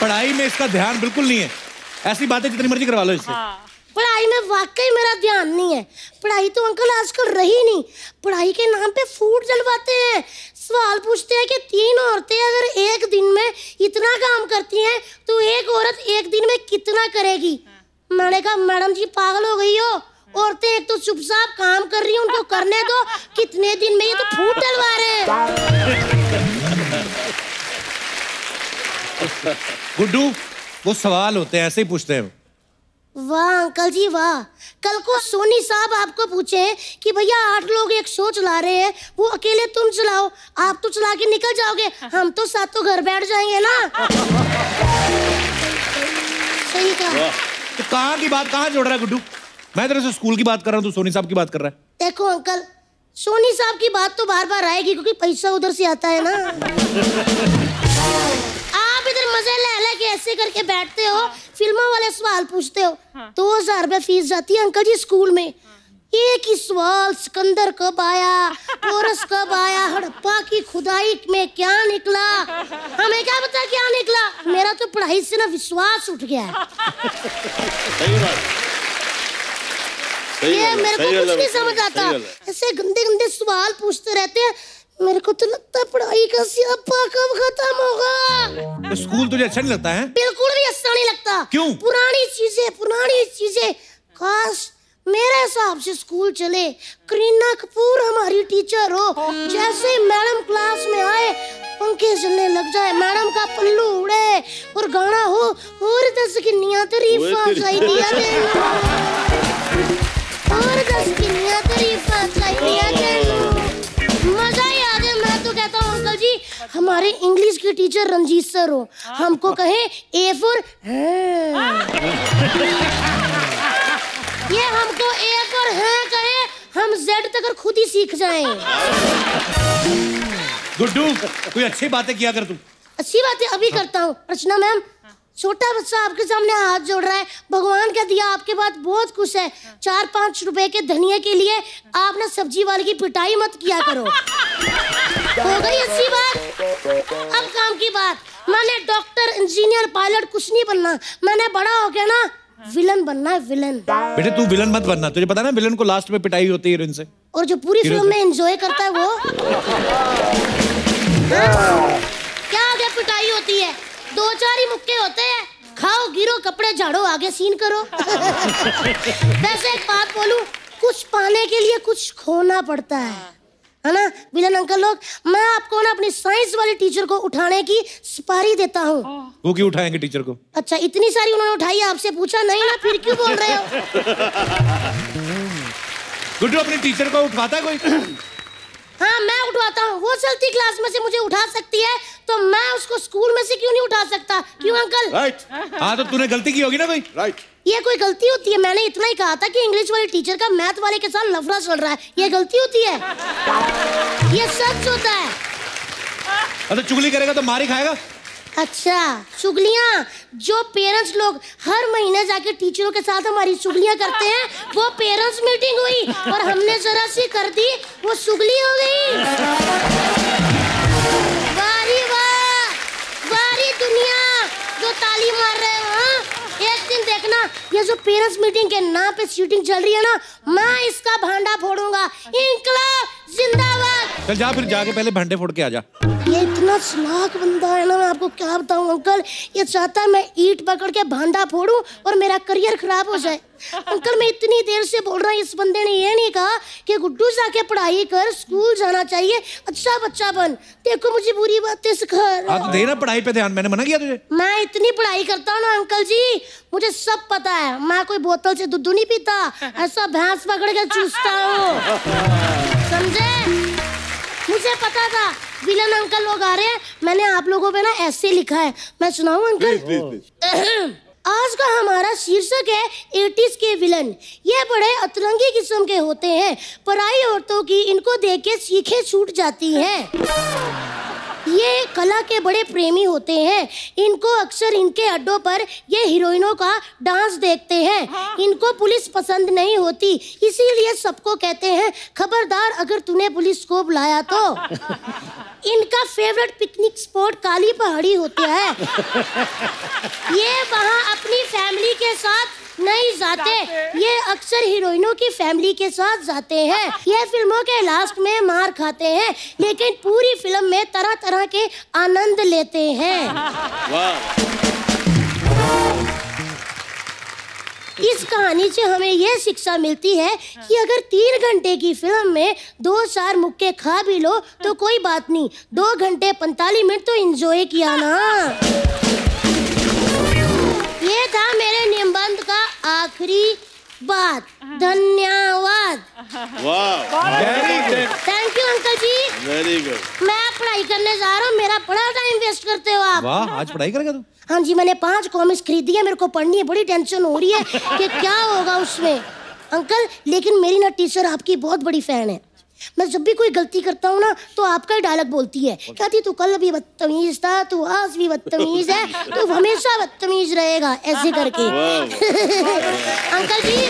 Speaker 2: पढ़ाई में इसका ध्यान बिल्कुल नहीं है, ऐसी बातें जितनी मर्जी करवा लो इससे।
Speaker 4: पढ़ाई में वाकई मेरा ध्यान नहीं है। पढ़ाई तो अंकल आजकल रही नहीं। पढ़ाई के नाम पे फूड जलवाते हैं, सवाल पूछते हैं कि 3 औरतें अगर एक दिन में इतना काम करती हैं तो एक औरत एक दिन में कितना करेगी। मैंने कहा मैडम जी पागल हो गई हो, औरतें एक तो चुपचाप काम कर रही हैं, उनको करने दो, कितने दिन में ये तो फूड डलवा रहे हैं।
Speaker 2: गुड्डू, वो सवाल होते हैं, ऐसे ही पूछते हैं।
Speaker 4: वाह अंकल जी वाह। कल को सोनी साहब आपको पूछे कि भैया 8 लोग एक शो चला रहे हैं, वो अकेले तुम चलाओ, आप तो चला के निकल जाओगे, हम तो सातों घर बैठ जाएंगे ना। सही कहा।
Speaker 2: तो कहाँ की बात कहाँ जोड़ रहा है गुड्डू? मैं तेरे से स्कूल की बात कर रहा हूँ, तू सोनी साहब की बात कर रहा है।
Speaker 4: देखो अंकल, सोनी साहब की बात तो बार बार आएगी क्योंकि पैसा उधर से आता है ना। आप इधर मजे ले के ऐसे करके बैठते हो, फिल्मों वाले सवाल पूछते हो। 2000 रुपए फीस जाती है अंकल जी स्कूल में। एक ही सवाल, सिकंदर कब आया, पोरस कब आया, हड़प्पा की खुदाई में क्या निकला, हमें क्या पता क्या निकला। मेरा तो पढ़ाई से ना विश्वास उठ गया है।
Speaker 8: सही बात।
Speaker 4: ये मेरे को कुछ नहीं समझ आता, ऐसे गंदे गंदे सवाल पूछते रहते हैं। मेरे को तो लगता है पढ़ाई का सियापा कब खत्म होगा।
Speaker 2: तो स्कूल तुझे अच्छा नहीं लगता है?
Speaker 4: बिल्कुल भी अच्छा नहीं लगता।
Speaker 2: क्यों?
Speaker 4: पुरानी चीजें। काश मेरे हिसाब से स्कूल चले, करीना कपूर हमारी टीचर हो, जैसे मैडम क्लास में आए पंखे चलने लग जाए, मैडम का पल्लू उड़े और गाना हो और 10 किन्नियां तारीफां चाहिए, और 10 किन्नियां तारीफां चाहिए। हमारे इंग्लिश के टीचर रंजीत सर हो, हमको कहे A for ये हमको A for कहे, हम Z तक खुद ही सीख जाएं।
Speaker 2: गुड्डू कोई अच्छी बातें किया कर तू।
Speaker 4: अच्छी बातें अभी करता हूँ। अर्चना मैम, छोटा बच्चा आपके सामने हाथ जोड़ रहा है, भगवान का दिया आपके पास बहुत कुछ है, 4-5 रुपए के धनिया के लिए आप ना सब्जी वाले की पिटाई मत किया करो। हो गई अच्छी बात। अब काम की बात। मैंने डॉक्टर, इंजीनियर, पायलट कुछ नहीं बनना, मैंने बड़ा हो गया ना विलन बनना है, विलन।
Speaker 2: बेटे तू विलन मत बनना, तुझे पता ना विलन को लास्ट में पिटाई होती है हीरोइन से।
Speaker 4: और जो पूरी फिल्म में एंजॉय करता है वो क्या हो गया, पिटाई होती है, 2-4 ही मुक्के होते हैं, खाओ गिरो कपड़े झाड़ो आगे सीन करो। वैसे एक बात बोलूं, कुछ पाने के लिए कुछ खोना पड़ता है ना विलन अंकल लोग। मैं आपको ना अपनी साइंस वाली टीचर को उठाने की सुपारी देता हूँ।
Speaker 2: वो क्यों उठाएंगे टीचर को?
Speaker 4: अच्छा इतनी सारी उन्होंने उठाई, आपसे पूछा नहीं ना, फिर क्यों बोल रहे हो?
Speaker 2: गुड्डू अपनी टीचर को उठाता है कोई?
Speaker 4: हाँ मैं उठवाता हूँ, वो चलती क्लास में से मुझे उठा सकती है तो मैं उसको स्कूल में से क्यों नहीं उठा सकता? क्यों अंकल?
Speaker 7: राइट।
Speaker 2: हाँ तो तूने गलती की होगी ना कोई।
Speaker 7: राइट।
Speaker 4: ये कोई गलती होती है? मैंने इतना ही कहा था कि इंग्लिश वाले टीचर का मैथ वाले के साथ लफड़ा चल रहा है, ये गलती होती है? ये सच होता है।
Speaker 2: अरे चुगली करेगा तो मार ही खाएगा।
Speaker 4: अच्छा चुगलियाँ, जो पेरेंट्स लोग हर महीने जाके टीचरों के साथ हमारी चुगलियाँ करते हैं, वो पेरेंट्स मीटिंग हुई और हमने जरा सी कर दी, वो चुगली हो गई। वारी वाह, वारी दुनिया जो ताली मार रहे हो। एक दिन देखना ये जो पेरेंट्स मीटिंग के नाम पे शूटिंग चल रही है ना, मैं इसका भांडा फोड़ूंगा। इंकलाब जिंदाबाद।
Speaker 2: चल जा फिर, जाके पहले भांडे फोड़ के आ जा।
Speaker 4: ये इतना चालाक बंदा है ना, मैं आपको क्या बताऊं अंकल, ये चाहता है मैं ईंट पकड़ के भांडा फोड़ूं और मेरा करियर खराब हो जाए। अंकल मैं इतनी देर से बोल रहा हूँ, इस बंदे ने ये नहीं कहा कि गुड्डू जाके पढ़ाई कर, स्कूल जाना चाहिए, अच्छा बच्चा बन। देखो मुझे बुरी बातें सिखा रहा है।
Speaker 2: तो देना पढ़ाई पे ध्यान, मैंने मना किया तुझे?
Speaker 4: मैं इतनी पढ़ाई करता हूँ ना अंकल जी, मुझे सब पता है। मैं कोई बोतल से दूध नहीं पीता, ऐसा भैंस पकड़ के चूसता हूँ, समझे? मुझे पता था विलन अंकल लोग आ रहे हैं, मैंने आप लोगों पे ना ऐसे लिखा है, मैं सुनाऊं अंकल? प्लीज। आज का हमारा शीर्षक है 80s के विलन। ये बड़े अतरंगी किस्म के होते हैं, पराई औरतों की इनको देख के सीखें छूट जाती हैं। ये कला के बड़े प्रेमी होते हैं, इनको अक्सर इनके अड्डों पर ये हीरोइनों का डांस देखते हैं। इनको पुलिस पसंद नहीं होती, इसीलिए सबको कहते हैं खबरदार अगर तूने पुलिस को बुलाया तो। इनका फेवरेट पिकनिक स्पॉट काली पहाड़ी होता है। ये वहाँ अपनी फैमिली के साथ नहीं जाते, ये अक्सर हीरोइनों की फैमिली के साथ जाते हैं। ये फिल्मों के लास्ट में मार खाते हैं, लेकिन पूरी फिल्म में तरह तरह के आनंद लेते हैं। इस कहानी से हमें यह शिक्षा मिलती है कि अगर 3 घंटे की फिल्म में 2-4 मुक्के खा भी लो तो कोई बात नहीं, 2 घंटे 45 मिनट तो एंजॉय किया ना। ये था मेरे निबंध का आखिरी बात। धन्यवाद।
Speaker 8: Very good,
Speaker 4: thank you uncle ji.
Speaker 8: Very good.
Speaker 4: मैं पढ़ाई करने जा रहा हूँ, मेरा बड़ा टाइम वेस्ट करते हो आप।
Speaker 2: वाह, आज पढ़ाई करेगा तू?
Speaker 4: हाँ जी, मैंने 5 कॉमिक्स खरीदी है, मेरे को पढ़नी है, बड़ी टेंशन हो रही है कि क्या होगा उसमें। अंकल लेकिन मेरी ना टीचर आपकी बहुत बड़ी फैन है, मैं जब भी कोई गलती करता हूँ ना तो आपका ही डायलॉग बोलती है, कहती तू कल भी बदतमीज था, तू आज भी बदतमीज है, तू हमेशा बदतमीज रहेगा, ऐसे करके। अंकल जी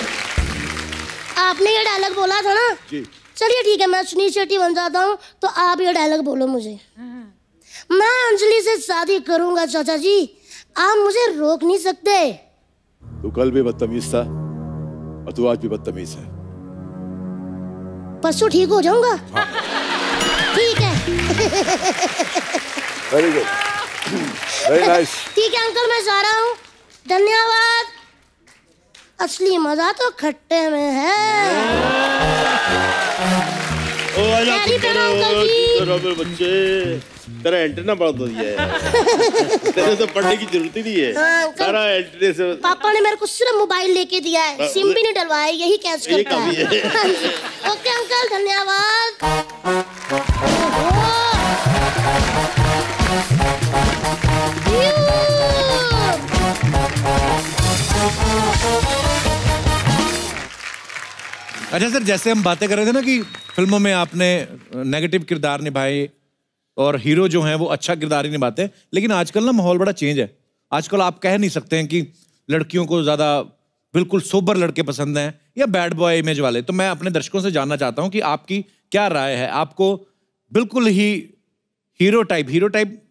Speaker 4: आपने ये डायलॉग बोला था ना, चलिए ठीक है मैं सुनील शेट्टी बन जाता हूँ, तो आप ये डायलॉग बोलो मुझे। मैं अंजलि से शादी करूंगा चाचा जी, आप मुझे रोक नहीं सकते।
Speaker 7: तू कल भी बदतमीज था और तू आज भी बदतमीज है।
Speaker 4: परसों ठीक हो जाऊंगा। ठीक है।
Speaker 7: Very good, very nice.
Speaker 4: ठीक है अंकल मैं जा रहा हूँ, धन्यवाद। असली मजा तो खट्टे में है।
Speaker 8: ओ आजा
Speaker 4: कैरी पेन अंकल जी।
Speaker 8: मेरे बच्चे तेरा एंटेना बहुत बढ़िया है, तेरे तो पढ़ने की जरूरत ही नहीं है, सारा एंटेने से।
Speaker 4: पापा ने मेरे को सिर्फ मोबाइल लेके दिया है, सिम भी नहीं डलवाया, यही कैच करता है। ओके अंकल धन्यवाद।
Speaker 2: अच्छा सर, जैसे हम बातें कर रहे थे ना कि फिल्मों में आपने नेगेटिव किरदार निभाए और हीरो जो हैं वो अच्छा किरदार ही निभाते हैं, लेकिन आजकल ना माहौल बड़ा चेंज है। आजकल आप कह नहीं सकते हैं कि लड़कियों को ज़्यादा बिल्कुल सोबर लड़के पसंद हैं या बैड बॉय इमेज वाले। तो मैं अपने दर्शकों से जानना चाहता हूँ कि आपकी क्या राय है? आपको बिल्कुल ही hero type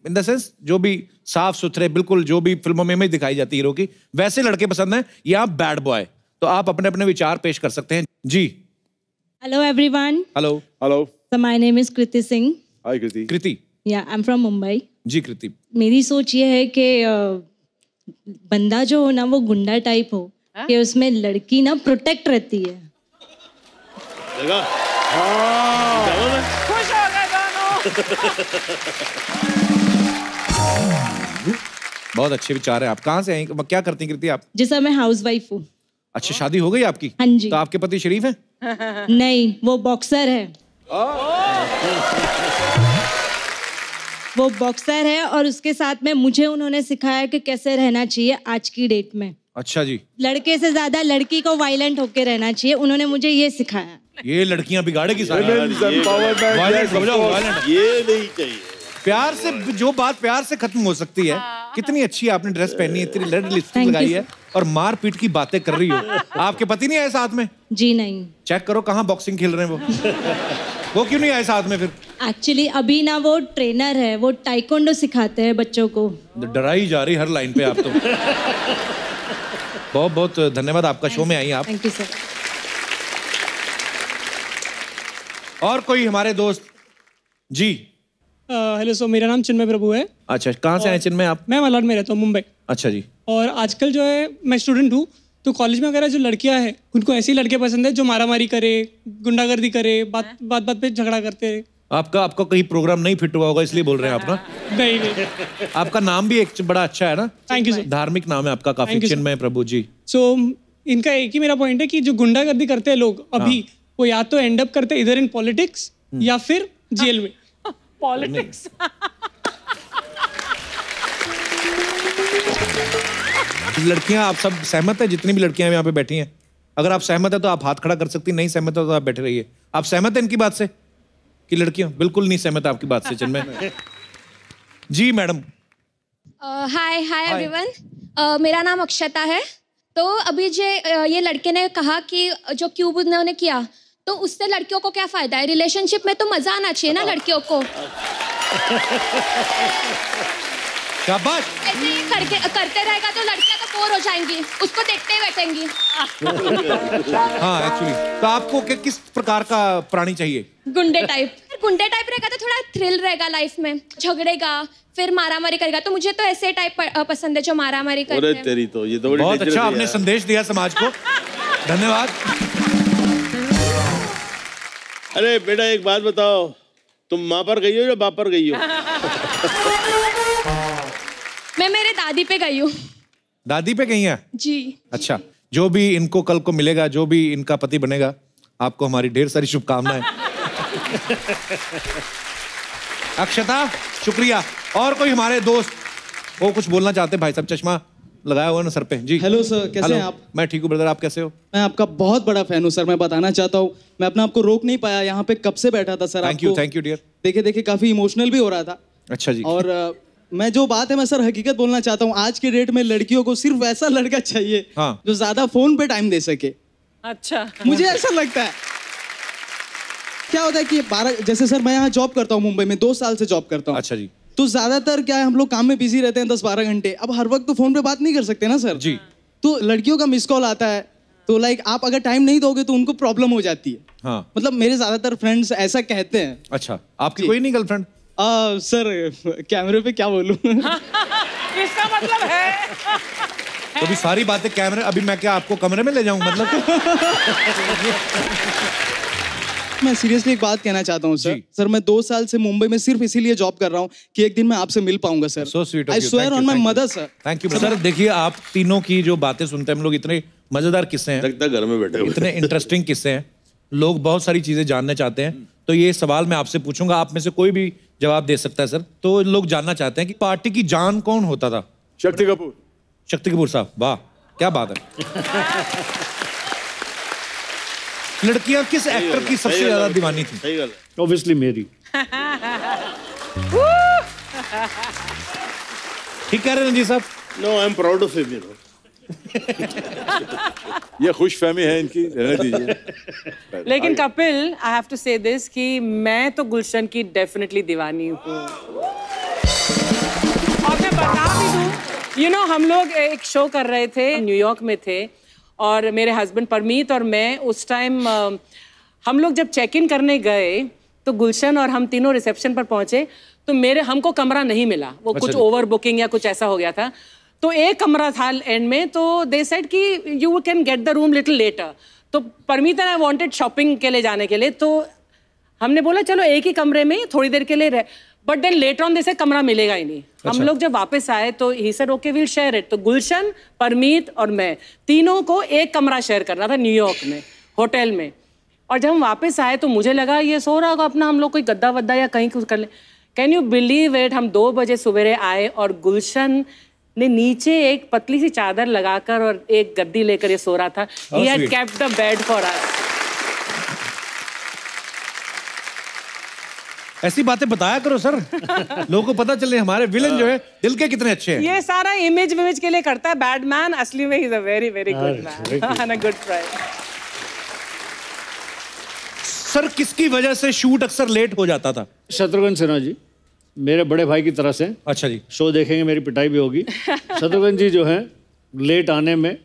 Speaker 2: in the sense जो भी साफ सुथरे, बिल्कुल जो भी फिल्मों में इमेज दिखाई जाती है हीरो की, वैसे लड़के पसंद हैं या बैड बॉय? तो आप अपने अपने विचार पेश कर सकते हैं जी।
Speaker 9: Hello everyone.
Speaker 2: Hello.
Speaker 7: Hello.
Speaker 9: So my name is Kriti Singh.
Speaker 7: Hi Kriti.
Speaker 2: Kriti.
Speaker 9: Yeah, I'm from Mumbai.
Speaker 2: जी कृति।
Speaker 9: मेरी सोच ये है कि बंदा जो हो ना वो गुंडा टाइप हो, कि उसमें लड़की ना प्रोटेक्ट रहती है।
Speaker 3: खुश हो गए दोनों।
Speaker 2: बहुत अच्छे विचार है। आप कहाँ से हैं? क्या करती हैं कृति आप?
Speaker 9: जी सर, मैं हाउस वाइफ हूँ।
Speaker 2: अच्छा, शादी हो गई आपकी?
Speaker 9: हाँ जी।
Speaker 2: तो आपके पति शरीफ हैं?
Speaker 9: नहीं, वो बॉक्सर है। वो बॉक्सर है और उसके साथ में मुझे उन्होंने सिखाया कि कैसे रहना चाहिए आज की डेट में।
Speaker 2: अच्छा जी।
Speaker 9: लड़के से ज्यादा लड़की को वायलेंट होके रहना चाहिए, उन्होंने मुझे ये सिखाया।
Speaker 2: ये लड़कियां बिगाड़ेगी सारी।
Speaker 7: Women's empowerment,
Speaker 2: Violent,
Speaker 7: yes, of
Speaker 2: समझो,
Speaker 7: course.
Speaker 2: violent।
Speaker 8: ये नहीं चाहिए।
Speaker 2: प्यार से, जो बात प्यार से खत्म हो सकती है। कितनी अच्छी आपने ड्रेस पहनी है, इतनी रेड लिपस्टिक
Speaker 9: Thank you,
Speaker 2: लगाई है और मार पीट की बातें कर रही हो। आपके पति नहीं आए साथ में?
Speaker 9: जी नहीं।
Speaker 2: चेक करो कहाँ बॉक्सिंग खेल रहे हैं वो क्यों नहीं आए साथ में फिर?
Speaker 9: एक्चुअली अभी ना वो ट्रेनर है, वो टाइकोंडो सिखाते हैं बच्चों को।
Speaker 2: डराई जा रही हर लाइन पे आप तो। बहुत बहुत धन्यवाद, आपका शो में आई आप।
Speaker 9: Thank you sir.
Speaker 2: और कोई हमारे दोस्त? जी।
Speaker 10: हेलो सर, मेरा नाम चिन्मय प्रभु है।
Speaker 2: अच्छा, कहाँ से आए चिन्मय आप?
Speaker 10: मैं मलाड में रहता हूँ, मुंबई।
Speaker 2: अच्छा जी।
Speaker 10: और आजकल जो है मैं स्टूडेंट हूँ, तो कॉलेज में अगर जो लड़कियां हैं उनको ऐसी लड़के पसंद है जो मारामारी करे, गुंडागर्दी करे, बात पे झगड़ा करते रहे।
Speaker 2: आपका कहीं प्रोग्राम नहीं फिट हुआ होगा इसलिए बोल रहे हैं आप ना?
Speaker 10: नहीं।
Speaker 2: आपका नाम भी एक बड़ा अच्छा है ना?
Speaker 10: Thank you sir.
Speaker 2: धार्मिक नाम है आपका काफी, चिन्मय प्रभु जी।
Speaker 10: सो इनका एक ही मेरा पॉइंट है कि जो गुंडागर्दी करते हैं लोग अभी, वो या तो एंड अप करते हैं इधर इन पॉलिटिक्स या फिर जेल में।
Speaker 3: पॉलिटिक्स।
Speaker 2: लड़कियां, आप सब सहमत है? जितनी भी लड़कियां यहाँ पे बैठी हैं, अगर आप सहमत है तो आप हाथ खड़ा कर सकती, नहीं सहमत है तो आप बैठे रहिए। आप सहमत है इनकी बात से कि लड़कियां? बिल्कुल नहीं सहमत आपकी बात से चिन्मय जी। मैडम
Speaker 11: हाय एवरीवन, मेरा नाम अक्षता है। तो अभी ये लड़के ने कहा कि जो क्यूब उन्होंने किया, तो उससे लड़कियों को क्या फायदा है? रिलेशनशिप में तो मजा आना चाहिए ना लड़कियों को।
Speaker 2: शाबाश।
Speaker 11: ऐसे ही करते रहेगा तो लड़कियां तो बोर हो जाएंगी, उसको देखते ही बैठेंगी।
Speaker 2: हाँ एक्चुअली, तो आपको किस प्रकार का प्राणी चाहिए?
Speaker 11: गुंडे टाइप रहेगा तो थोड़ा थ्रिल रहेगा लाइफ में, झगड़ेगा फिर मारामारी करेगा। तो मुझे तो ऐसे टाइप पसंद है जो मारामारी करते हैं।
Speaker 8: तेरी तो ये तो
Speaker 2: बहुत अच्छा आपने संदेश दिया समाज को, धन्यवाद।
Speaker 8: अरे बेटा एक बात बताओ, तुम माँ पर गई हो या बाप पर गई हो?
Speaker 11: मैं मेरे दादी पे गई हूँ।
Speaker 2: दादी पे गई हैं?
Speaker 11: जी।
Speaker 2: अच्छा, जो भी इनको कल को मिलेगा, जो भी इनका पति बनेगा, आपको हमारी ढेर सारी शुभकामनाएं। अक्षता शुक्रिया। और कोई हमारे दोस्त वो कुछ बोलना चाहते? भाई साहब चश्मा लगाया हुआ ना सर पे जी।
Speaker 12: हेलो सर, कैसे हैं आप?
Speaker 2: मैं ठीक हूँ ब्रदर, आप कैसे हो?
Speaker 12: मैं आपका बहुत बड़ा फैन हूँ सर। मैं बताना चाहता हूँ, मैं अपने आप को रोक नहीं पाया, यहाँ पे कब से बैठा था सर।
Speaker 2: Thank you dear.
Speaker 12: देखे काफी इमोशनल भी हो रहा था।
Speaker 2: अच्छा जी।
Speaker 12: और मैं जो बात है मैं सर हकीकत बोलना चाहता हूँ, आज के डेट में लड़कियों को सिर्फ ऐसा लड़का चाहिए जो ज्यादा फोन पे टाइम दे सके।
Speaker 3: अच्छा,
Speaker 12: मुझे ऐसा लगता है। क्या होता है कि 12, जैसे सर मैं यहाँ जॉब करता हूँ मुंबई में, 2 साल से जॉब करता हूँ।
Speaker 2: अच्छा जी।
Speaker 12: तो ज्यादातर क्या है, हम लोग काम में बिजी रहते हैं 10-12 घंटे। अब हर वक्त तो फोन पे बात नहीं कर सकते ना सर
Speaker 2: जी।
Speaker 12: तो लड़कियों का मिस कॉल आता है, तो लाइक आप अगर टाइम नहीं दोगे तो उनको प्रॉब्लम हो जाती है।
Speaker 2: हाँ।
Speaker 12: मतलब मेरे ज्यादातर फ्रेंड्स ऐसा कहते हैं।
Speaker 2: अच्छा, आपकी कोई नहीं गर्लफ्रेंड?
Speaker 12: सर कैमरे पे क्या बोलूं?
Speaker 3: इसका मतलब है
Speaker 2: तो भी सारी बातें कैमरे, अभी मैं क्या आपको कमरे में ले जाऊं मतलब?
Speaker 12: मैं सीरियसली एक बात कहना चाहता हूँ सर। मैं 2 साल से मुंबई में सिर्फ इसीलिए जॉब कर रहा हूँ कि एक दिन मैं आपसे मिल पाऊंगा sir.
Speaker 2: So sweet of
Speaker 12: I
Speaker 2: you.
Speaker 12: swear
Speaker 2: Thank
Speaker 12: on
Speaker 2: you,
Speaker 12: my
Speaker 2: thank
Speaker 12: mother
Speaker 2: you.
Speaker 12: sir.
Speaker 2: Thank you sir. देखिए आप तीनों की जो बातें सुनते हैं हम लोग, इतने मजेदार किस्से हैं,
Speaker 8: लगता है घर में बैठे हुए,
Speaker 2: इतने इंटरेस्टिंग किस्से हैं, लोग बहुत सारी चीजें जानना चाहते हैं। तो ये सवाल मैं आपसे पूछूंगा, आप में से कोई भी जवाब दे सकता है सर। तो लोग जानना चाहते हैं कि पार्टी की जान कौन होता था?
Speaker 7: शक्ति कपूर।
Speaker 2: शक्ति कपूर साहब, वाह। क्या बात है। लड़कियां किस एक्टर की सबसे ज्यादा दीवानी थी?
Speaker 8: सही गल।
Speaker 6: ऑब्वियसली मेरी।
Speaker 2: ठीक कह रहे हैं रणजीत साहब।
Speaker 8: No, I am proud of him, you know.
Speaker 7: ये खुशफहमी है इनकी, रहने दीजिए।
Speaker 3: लेकिन Kapil, I have to say this कि मैं तो गुलशन की डेफिनेटली दीवानी हूँ। और मैं बता भी दूँ, यू नो, हम लोग एक शो कर रहे थे, न्यूयॉर्क में थे, और मेरे हस्बैंड परमीत और मैं उस टाइम हम लोग जब चेक इन करने गए तो गुलशन और हम तीनों रिसेप्शन पर पहुंचे तो हमको कमरा नहीं मिला। वो कुछ ओवर बुकिंग या कुछ ऐसा हो गया था। तो एक कमरा था एंड में, तो दे सेड कि you can get the room little later. तो Parmeet and I wanted shopping के लिए जाने के लिए, तो हमने बोला चलो एक ही कमरे में थोड़ी देर के लिए रह, बट देन लेटर ऑन जैसे कमरा मिलेगा ही नहीं। हम लोग जब वापस आए तो he said okay we'll share it. तो गुलशन, परमीत और मैं तीनों को एक कमरा शेयर करना था न्यूयॉर्क में होटल में। और जब हम वापस आए तो मुझे लगा ये सो रहा होगा अपना, हम लोग कोई गद्दा वद्दा या कहीं कुछ कर ले। कैन यू बिलीव इट, हम 2 बजे सवेरे आए और गुलशन ने नीचे एक पतली सी चादर लगाकर और एक गद्दी लेकर ये सो रहा था। He had kept the bed for us.
Speaker 2: ऐसी बातें बताया करो सर, लोगों को पता चले हमारे विलन जो है दिल के कितने अच्छे हैं।
Speaker 3: ये सारा इमेज विमेज के लिए करता है बैडमैन, असली में he is a very very good man and a good friend.
Speaker 2: Sir किसकी वजह से शूट अक्सर लेट हो जाता था?
Speaker 6: शत्रुघ्न सिन्हा जी, मेरे बड़े भाई की तरह से।
Speaker 2: अच्छा जी।
Speaker 6: शो देखेंगे, मेरी पिटाई भी होगी। शत्रुघ्न जी जो है लेट आने में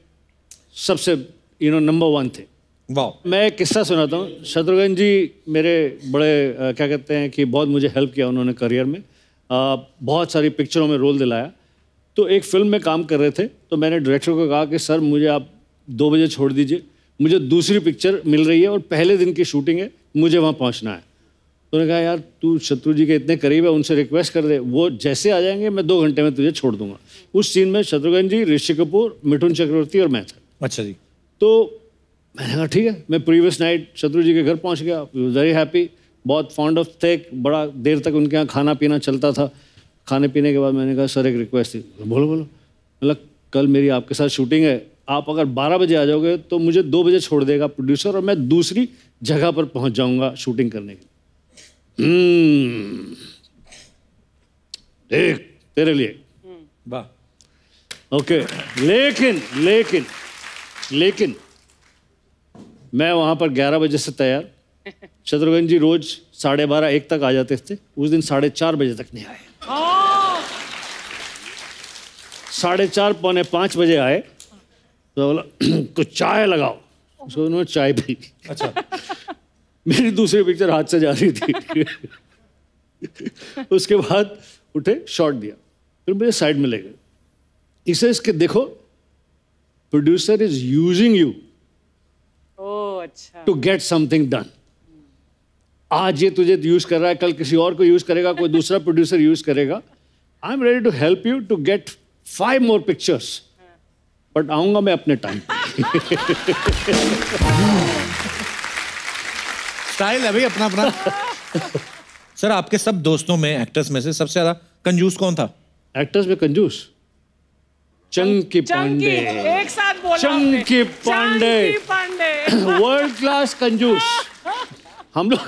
Speaker 6: सबसे नंबर 1 थे।
Speaker 2: वाह।
Speaker 6: मैं एक किस्सा सुनाता हूँ। शत्रुघ्न जी मेरे बड़े क्या कहते हैं कि बहुत मुझे हेल्प किया उन्होंने करियर में। बहुत सारी पिक्चरों में रोल दिलाया। तो एक फिल्म में काम कर रहे थे, तो मैंने डायरेक्टर को कहा कि सर मुझे आप 2 बजे छोड़ दीजिए, मुझे दूसरी पिक्चर मिल रही है और पहले दिन की शूटिंग है, मुझे वहाँ पहुँचना है। तो उन्होंने कहा यार तू शत्रु जी के इतने करीब है, उनसे रिक्वेस्ट कर दे, वो जैसे आ जाएंगे मैं 2 घंटे में तुझे छोड़ दूंगा। उस सीन में शत्रुघ्न जी, ऋषि कपूर, मिठुन चक्रवर्ती और मैं था।
Speaker 2: अच्छा जी।
Speaker 6: तो मैंने कहा ठीक है। मैं प्रीवियस नाइट शत्रु जी के घर पहुंच गया, वेरी हैप्पी, बहुत फॉन्ड ऑफ थे, बड़ा देर तक उनके यहाँ खाना पीना चलता था। खाने पीने के बाद मैंने कहा सर एक रिक्वेस्ट थी। बोलो बोलो। मतलब कल मेरी आपके साथ शूटिंग है, आप अगर 12 बजे आ जाओगे तो मुझे 2 बजे छोड़ देगा प्रोड्यूसर और मैं दूसरी जगह पर पहुंच जाऊंगा शूटिंग करने के लिए। देख तेरे लिए।
Speaker 2: वाह।
Speaker 6: ओके। लेकिन मैं वहां पर 11 बजे से तैयार। शत्रुघ्न जी रोज 12:30 1 तक आ जाते थे। उस दिन 4:30 बजे तक नहीं आए। 4:30 पौने 5 बजे आए तो बोला कुछ चाय लगाओ। उसको उन्होंने चाय पी।
Speaker 2: अच्छा।
Speaker 6: मेरी दूसरी पिक्चर हाथ से जा रही थी। उसके बाद उठे, शॉट दिया, फिर मुझे साइड में ले गए। इसे इसके देखो, producer is using you to get something done. आज ये तुझे यूज कर रहा है, कल किसी और को यूज करेगा, कोई दूसरा प्रोड्यूसर यूज करेगा। I am ready to help you to get 5 more pictures, but आऊंगा मैं अपने टाइम।
Speaker 2: स्टाइल है भाई अपना अपना। सर आपके सब दोस्तों में, एक्टर्स में से सबसे ज्यादा कंजूस कौन था?
Speaker 6: एक्टर्स में कंजूस चंकी पांडे।
Speaker 3: एक साथ बोला
Speaker 6: चंकी पांडे, वर्ल्ड क्लास कंजूस। हम लोग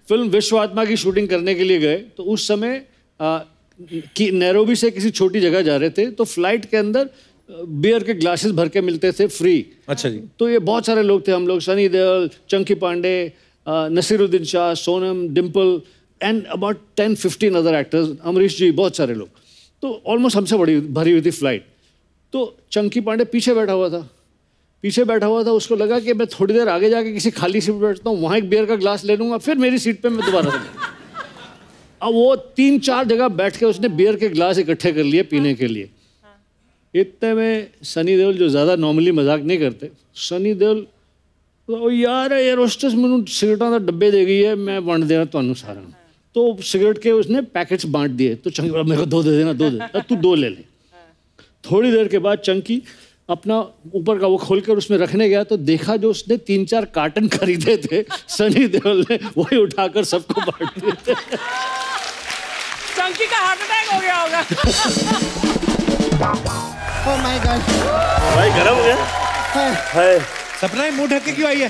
Speaker 6: फिल्म विश्व आत्मा की शूटिंग करने के लिए गए, तो उस समय कि नैरोबी से किसी छोटी जगह जा रहे थे, तो फ्लाइट के अंदर बियर के ग्लासेस भर के मिलते थे फ्री।
Speaker 2: अच्छा जी।
Speaker 6: तो ये बहुत सारे लोग थे, हम लोग Sunny Deol, Chunky Pandey, Naseeruddin Shah, Sonam, Dimple and about 10-15 other actors, Amrish ji, बहुत सारे लोग। तो ऑलमोस्ट हमसे बड़ी भरी हुई थी फ्लाइट। तो चंकी पांडे पीछे बैठा हुआ था। उसको लगा कि मैं थोड़ी देर आगे जाके किसी खाली सीट पर बैठता हूँ, वहाँ एक बियर का ग्लास ले लूँगा, फिर मेरी सीट पे मैं दोबारा से। अब वो 3-4 जगह बैठ के उसने बियर के ग्लास इकट्ठे कर लिए पीने के लिए। इतने में सनी देओल, जो ज़्यादा नॉर्मली मजाक नहीं करते, सनी देओल यार एयर होस्टेस मैनू सिगरेटां दा डब्बे दे गई है, मैं वंड देना तुहानू सारा। तो सिगरेट के उसने पैकेट्स बांट दिए। तो चंकी मेरे को 2 दे देना, 2 दे, तू 2 ले ले। थोड़ी देर के बाद चंकी अपना ऊपर का वो खोल कर उसमें रखने गया, तो देखा जो उसने 3-4 कार्टन खरीदे थे, सनी देओल ने वही उठाकर सबको बांट दिए थे।
Speaker 3: चंकी का हार्ट अटैक हो गया होगा।
Speaker 13: माय गॉड
Speaker 8: भाई गरम हो गया है।
Speaker 2: सपना ही मुंह ढक के क्यों आई है?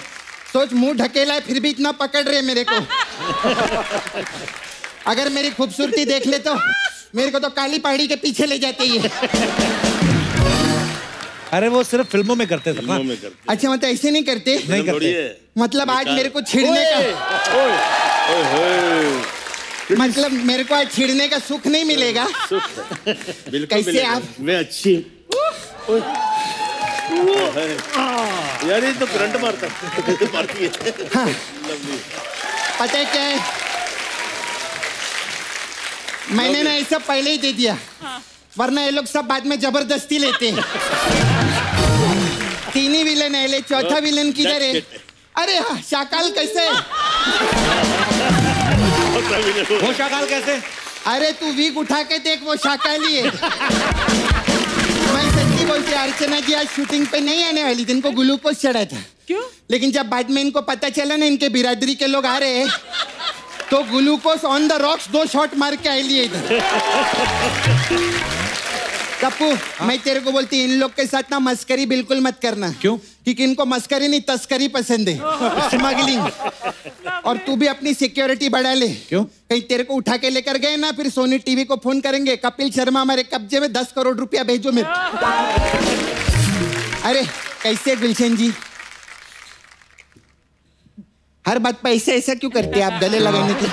Speaker 13: सोच मुंह ढकेला है फिर भी इतना पकड़ रहे मेरे को। अगर मेरी खूबसूरती देख ले तो मेरे को तो काली पहाड़ी के पीछे ले जाते ही है।
Speaker 2: अरे वो सिर्फ फिल्मों में करते सपना।
Speaker 13: अच्छा मतलब ऐसे नहीं करते?
Speaker 2: नहीं करते।
Speaker 13: मतलब आज मेरे को छिड़ने का मतलब मेरे को आज छिड़ने का सुख नहीं मिलेगा। कैसे आप?
Speaker 8: मैं अच्छी यार ये तो करंट मारता मारती है।
Speaker 13: हाँ। पता है क्या है, मैंने ना ये सब पहले ही दे दिया, वरना ये लोग सब बाद में जबरदस्ती लेते हैं। 3 ही विलन है, ले चौथा विलन किधर है? अरे हाँ, शाकाल कैसे?
Speaker 2: वो शाकाल कैसे?
Speaker 13: अरे तू वीक उठा के देख, वो शाकाली है। मैं सच्ची बोलती, अर्चना जी आज शूटिंग पे नहीं आने वाली थी, इनको ग्लूकोज चढ़ा था।
Speaker 3: क्यों?
Speaker 13: लेकिन जब बाद में इनको पता चला ना इनके बिरादरी के लोग आ रहे हैं, तो glucose on the rocks 2 shot मार के आई लिए इधर। कप्पू, मैं तेरे को बोलती इन लोग के साथ ना मस्करी बिल्कुल मत करना।
Speaker 2: क्यों?
Speaker 13: क्योंकि इनको मस्करी नहीं तस्करी पसंद है, स्मगलिंग। और तू भी अपनी सिक्योरिटी बढ़ा ले।
Speaker 2: क्यों?
Speaker 13: कहीं तेरे को उठा के लेकर गए ना, फिर सोनी टीवी को फोन करेंगे, कपिल शर्मा हमारे कब्जे में 10 करोड़ रुपया भेजो मेरे। अरे कैसे गुलशन जी, हर बात पे ऐसे ऐसा क्यों करते हैं आप गले लगाने के?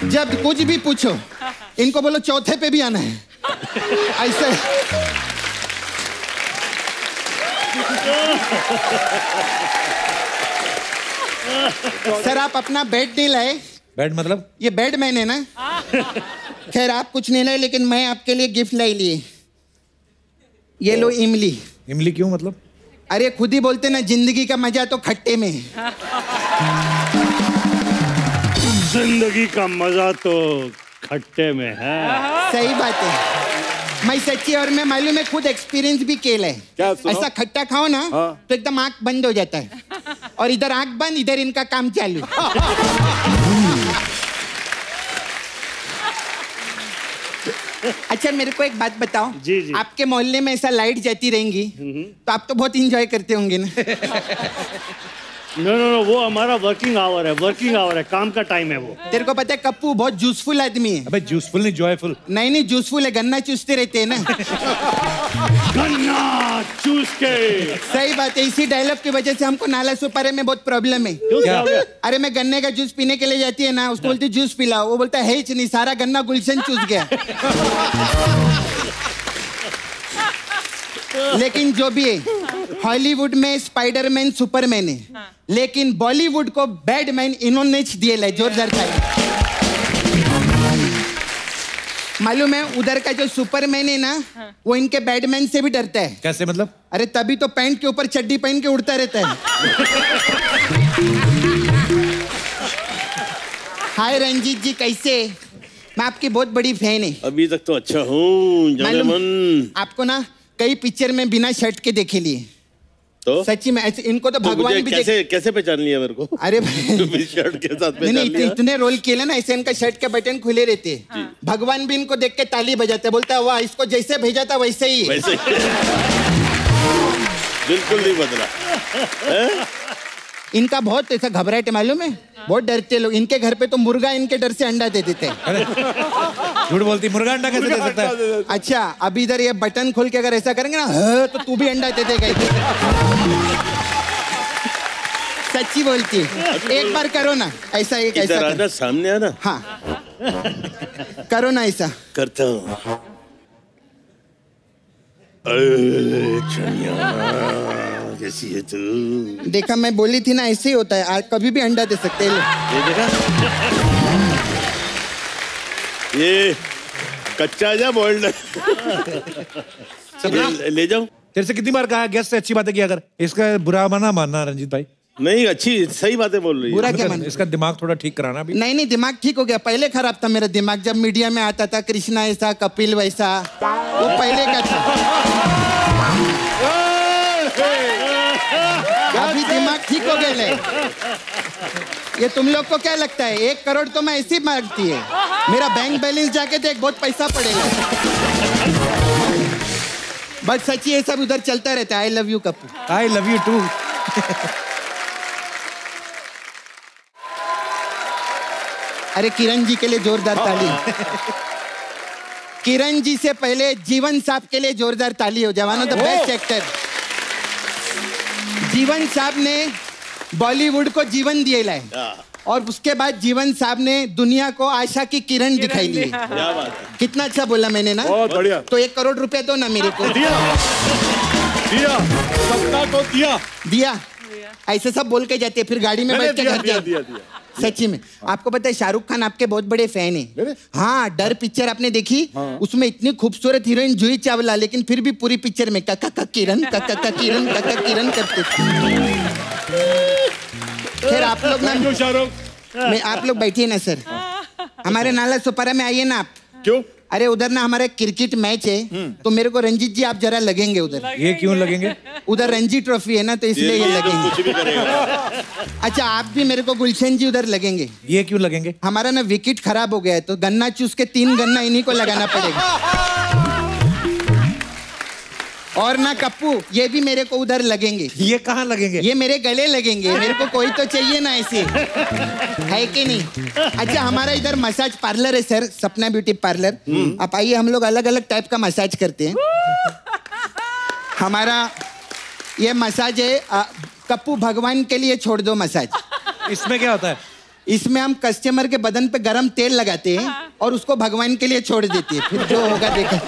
Speaker 13: जब कुछ भी पूछो इनको बोलो चौथे पे भी आना है, ऐसे। सर आप अपना बेड नहीं लाए?
Speaker 2: बेड मतलब?
Speaker 13: ये बेड मैंने ना, खैर आप कुछ नहीं लाए, लेकिन मैं आपके लिए गिफ्ट लाई लिए। ये लो इमली।
Speaker 2: इमली क्यों मतलब?
Speaker 13: अरे खुद ही बोलते ना, जिंदगी का मजा तो खट्टे में है।
Speaker 6: जिंदगी का मजा तो खट्टे में है।
Speaker 13: सही बात है, मैं सच्ची, और मैं मालूम है खुद एक्सपीरियंस भी किया है। ऐसा खट्टा खाओ ना तो एकदम आंख बंद हो जाता है, और इधर आंख बंद, इधर इनका काम चालू। अच्छा मेरे को एक बात बताओ,
Speaker 6: जी जी।
Speaker 13: आपके मोहल्ले में ऐसा लाइट जाती रहेंगी तो आप तो बहुत इंजॉय करते होंगे ना?
Speaker 6: नो नो नो, वो हमारा वर्किंग आवर है, वर्किंग आवर है, काम का टाइम है वो।
Speaker 13: तेरे को पता है कप्पू बहुत जूसफुल आदमी है।
Speaker 2: अबे जूसफुल नहीं, जॉयफुल।
Speaker 13: नहीं जूसफुल है, गन्ना चूसते रहते हैं ना।
Speaker 6: गन्ना चूस के।
Speaker 13: सही बात है, इसी डायलॉग की वजह से हमको नाला सुपारे में बहुत प्रॉब्लम है।
Speaker 6: क्या?
Speaker 13: अरे मैं गन्ने का जूस पीने के लिए जाती है ना, उसको बोलती जूस पिलाओ, वो बोलता है ही नहीं, सारा गन्ना गुलशन चूस गया। लेकिन जो भी है, हॉलीवुड में स्पाइडरमैन सुपरमैन है, लेकिन बॉलीवुड को बैडमैन इन्होंने दिए जोरदार था। मालूम है उधर का जो सुपरमैन है ना, वो इनके बैडमैन से भी डरता है।
Speaker 2: कैसे मतलब?
Speaker 13: अरे तभी तो पैंट के ऊपर चड्डी पहन के उड़ता रहता है। हाय रंजीत जी, कैसे? मैं आपकी बहुत बड़ी फैन है।
Speaker 8: अभी तक तो अच्छा हूँ जाने मन।
Speaker 13: आपको ना कई पिक्चर में बिना शर्ट के देखे लिए
Speaker 8: तो
Speaker 13: सच्ची में ऐसे, इनको तो भगवान भी
Speaker 8: कैसे पहचान लिया मेरे को?
Speaker 13: अरे
Speaker 8: शर्ट के साथ पहचान लिया।
Speaker 13: इतने रोल किए ना, ऐसे इनका शर्ट के बटन खुले रहते हैं, भगवान भी इनको देख के ताली बजाते, बोलता है वाह, इसको जैसे भेजा था वैसे ही।
Speaker 8: बिल्कुल नहीं बदला।
Speaker 13: इनका बहुत ऐसा घबराहट है, मालूम है, बहुत डरते लोग। इनके घर पे तो मुर्गा इनके डर से अंडा दे देते हैं।
Speaker 2: झूठ बोलती, मुर्गा अंडा कैसे दे सकता है?
Speaker 13: अच्छा अभी इधर ये बटन खोल के अगर ऐसा करेंगे ना, तो तू भी अंडा दे देगा। सच्ची बोलती, एक बार करो ना ऐसा, एक ऐसा
Speaker 8: आना, सामने आना।
Speaker 13: हाँ करो ना ऐसा।
Speaker 8: करता हूँ। जैसी है तू।
Speaker 13: देखा मैं बोली थी ना, ऐसे ही होता है, आज कभी भी अंडा दे सकते हैं।
Speaker 8: ये देखा, ये कच्चा जा बॉइल्ड। ले जाऊं?
Speaker 2: तेरे से कितनी बार कहा गेस्ट से अच्छी बातें किया कर, इसका बुरा माना मानना रंजीत भाई।
Speaker 8: नहीं अच्छी सही बातें बोल रही है।
Speaker 13: बुरा क्या माना?
Speaker 2: इसका दिमाग थोड़ा ठीक कराना भी।
Speaker 13: नहीं दिमाग ठीक हो गया, पहले खराब था मेरा दिमाग। जब मीडिया में आता था कृष्णा ऐसा, कपिल वैसा, वो पहले का था। अभी दिमाग ठीक हो गया ले। ये तुम लोग को क्या लगता है 1 करोड़ तो मैं ऐसी मांगती है, मेरा बैंक बैलेंस जाके देख, बहुत पैसा पड़ेगा। बट सच्ची ये सब उधर चलता रहता है। I love you Kappu.
Speaker 2: I love you too.
Speaker 13: अरे किरण जी के लिए जोरदार ताली। किरण जी से पहले जीवन साहब के लिए जोरदार ताली हो जवानों। द बेस्ट एक्टर जीवन साहब ने बॉलीवुड को जीवन दिए लाए, और उसके बाद जीवन साहब ने दुनिया को आशा की किरण दिखाई दी। कितना अच्छा बोला मैंने ना?
Speaker 7: बहुत बढ़िया।
Speaker 13: तो 1 करोड़ रुपए दो ना मेरे को।
Speaker 7: दिया सबका को
Speaker 13: दिया। ऐसे सब बोल के जाते, फिर गाड़ी में बैठ के घर जाते। सच्ची में आपको पता है शाहरुख खान आपके बहुत बड़े फैन है। हाँ, डर पिक्चर आपने देखी? उसमें इतनी खूबसूरत हीरोइन जूही चावला, लेकिन फिर भी पूरी पिक्चर में काका किरण काका किरण काका किरण करते। फिर आप लोग ना शाहरुख आप लोग बैठिए ना सर, हमारे नाला सुपारा में आइए ना आप।
Speaker 7: क्यों?
Speaker 13: अरे उधर ना हमारा क्रिकेट मैच है, तो मेरे को रंजीत जी आप जरा लगेंगे उधर।
Speaker 2: ये क्यों लगेंगे?
Speaker 13: उधर रणजी ट्रॉफी है ना, तो इसलिए ये लगेंगे।
Speaker 7: कुछ भी करेगा।
Speaker 13: अच्छा आप भी मेरे को गुलशन जी उधर लगेंगे।
Speaker 2: ये क्यों लगेंगे?
Speaker 13: हमारा ना विकेट खराब हो गया है, तो गन्ना चूस के 3 गन्ना इन्हीं को लगाना पड़ेगा। और ना कप्पू ये भी मेरे को उधर लगेंगे।
Speaker 2: ये कहाँ लगेंगे?
Speaker 13: ये मेरे गले लगेंगे। मेरे को कोई तो चाहिए ना ऐसे, है कि नहीं? अच्छा हमारा इधर मसाज पार्लर है सर, सपना ब्यूटी पार्लर। आप आइए, हम लोग अलग अलग टाइप का मसाज करते हैं। हमारा ये मसाज है कप्पू भगवान के लिए छोड़ दो मसाज।
Speaker 2: इसमें क्या होता है?
Speaker 13: इसमें हम कस्टमर के बदन पे गरम तेल लगाते हैं और उसको भगवान के लिए छोड़ देते हैं, फिर जो होगा देखा।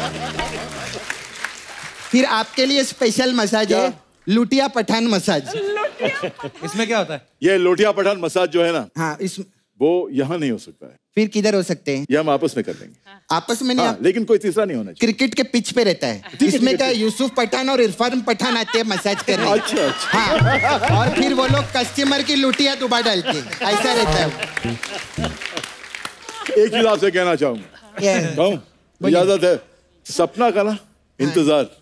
Speaker 13: फिर आपके लिए स्पेशल मसाज है लुटिया पठान मसाज।
Speaker 2: इसमें क्या होता है?
Speaker 7: ये लोटिया पठान मसाज जो है ना,
Speaker 13: हाँ इस
Speaker 7: वो यहाँ नहीं हो सकता है।
Speaker 13: फिर किधर हो सकते हैं?
Speaker 7: ये हम आपस में कर लेंगे।
Speaker 13: आपस में नहीं?
Speaker 7: हाँ, लेकिन कोई तीसरा नहीं होना चाहिए।
Speaker 13: क्रिकेट के पिच पे रहता है, इसमें क्या यूसुफ पठान और इरफान पठान आते हैं मसाज करने।
Speaker 7: अच्छा अच्छा।
Speaker 13: हाँ, और फिर वो लोग कस्टमर की लुटिया दुबा डालते हैं, ऐसा रहता है।
Speaker 7: एक चीज आपसे कहना चाहूंगा, इजाजत है? सपना का ना इंतजार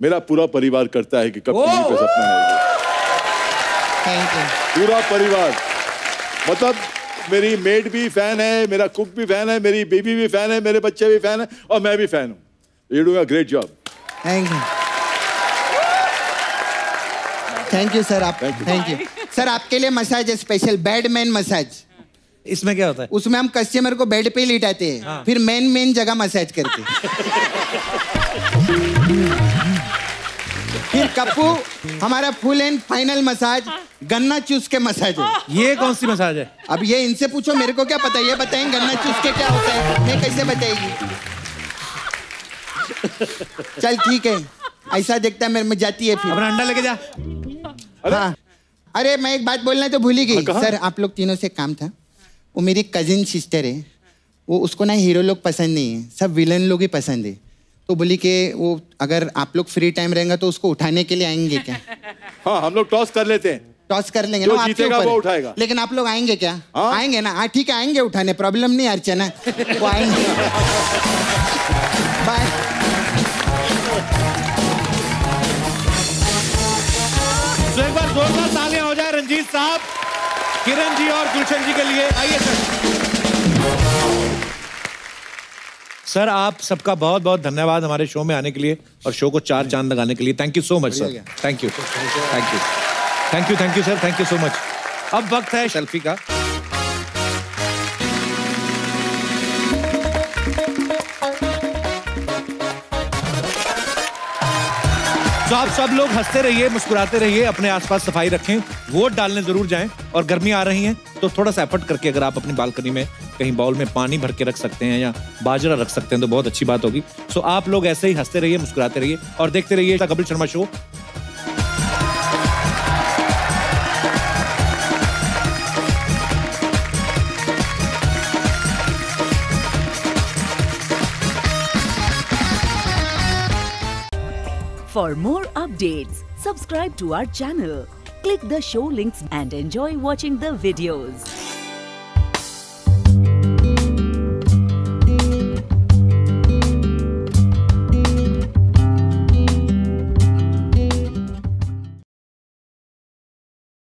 Speaker 7: मेरा पूरा परिवार करता है कि कब टीवी पे सपना आएगा। पूरा परिवार, मतलब मेरी मेड भी फैन है, मेरा कुक भी फैन है, मेरी बेबी भी फैन है, मेरे बच्चे भी फैन है, और मैं भी फैन हूँ। You doing a great job.
Speaker 13: Thank you sir. आप थैंक यू सर। आपके लिए मसाज है स्पेशल, बेडमैन मसाज।
Speaker 2: इसमें क्या होता है?
Speaker 13: उसमें हम कस्टमर को बेड पे लिटाते हैं। हाँ। फिर मेन जगह मसाज करते हैं। फिर कप्पू हमारा फुल एंड फाइनल मसाज गन्ना चूस के मसाज है।
Speaker 2: ये कौन सी मसाज है?
Speaker 13: अब ये इनसे पूछो, मेरे को क्या पता। ये बताएंगे गन्ना चूस के क्या होता है, मैं कैसे बताएगी? चल ठीक है, ऐसा देखता है मेरे में जाती है। फिर
Speaker 2: अपना अंडा लेके जा।
Speaker 13: हाँ, अरे मैं एक बात बोलना तो भूल ही गई सर। आप लोग तीनों से काम था, वो मेरी कजिन सिस्टर है, वो उसको ना हीरो लोग पसंद नहीं है, सब विलन लोग ही पसंद है। तो बोली कि वो अगर आप लोग फ्री टाइम रहेंगे तो उसको उठाने के लिए आएंगे क्या?
Speaker 7: हाँ, हम लोग टॉस कर लेते हैं।
Speaker 13: टॉस कर लेंगे
Speaker 7: जो
Speaker 13: ना,
Speaker 7: जीतेगा वो उठाएगा।
Speaker 13: लेकिन आप लोग आएंगे क्या?
Speaker 7: हाँ?
Speaker 13: आएंगे ना? हाँ ठीक है, आएंगे उठाने, प्रॉब्लम नहीं अर्चना, वो आएंगे। बाय।
Speaker 2: तो एक बार जोरदार तालियां हो जाए रंजीत साहब, किरण जी और गुलशन जी के लिए। आइए सर, आप सबका बहुत बहुत धन्यवाद हमारे शो में आने के लिए और शो को 4 चांद लगाने के लिए। Thank you so much sir. Thank you thank you thank you thank you sir, thank you so much. अब वक्त है सेल्फी का। तो आप सब लोग हंसते रहिए, मुस्कुराते रहिए, अपने आसपास सफाई रखें, वोट डालने जरूर जाएं। और गर्मी आ रही है तो थोड़ा सा एफर्ट करके अगर आप अपनी बालकनी में कहीं बाउल में पानी भर के रख सकते हैं या बाजरा रख सकते हैं तो बहुत अच्छी बात होगी। सो आप लोग ऐसे ही हंसते रहिए, मुस्कुराते रहिए और देखते रहिए Kapil Sharma show.
Speaker 14: For more updates, subscribe to our channel, click the show links and enjoy watching the videos.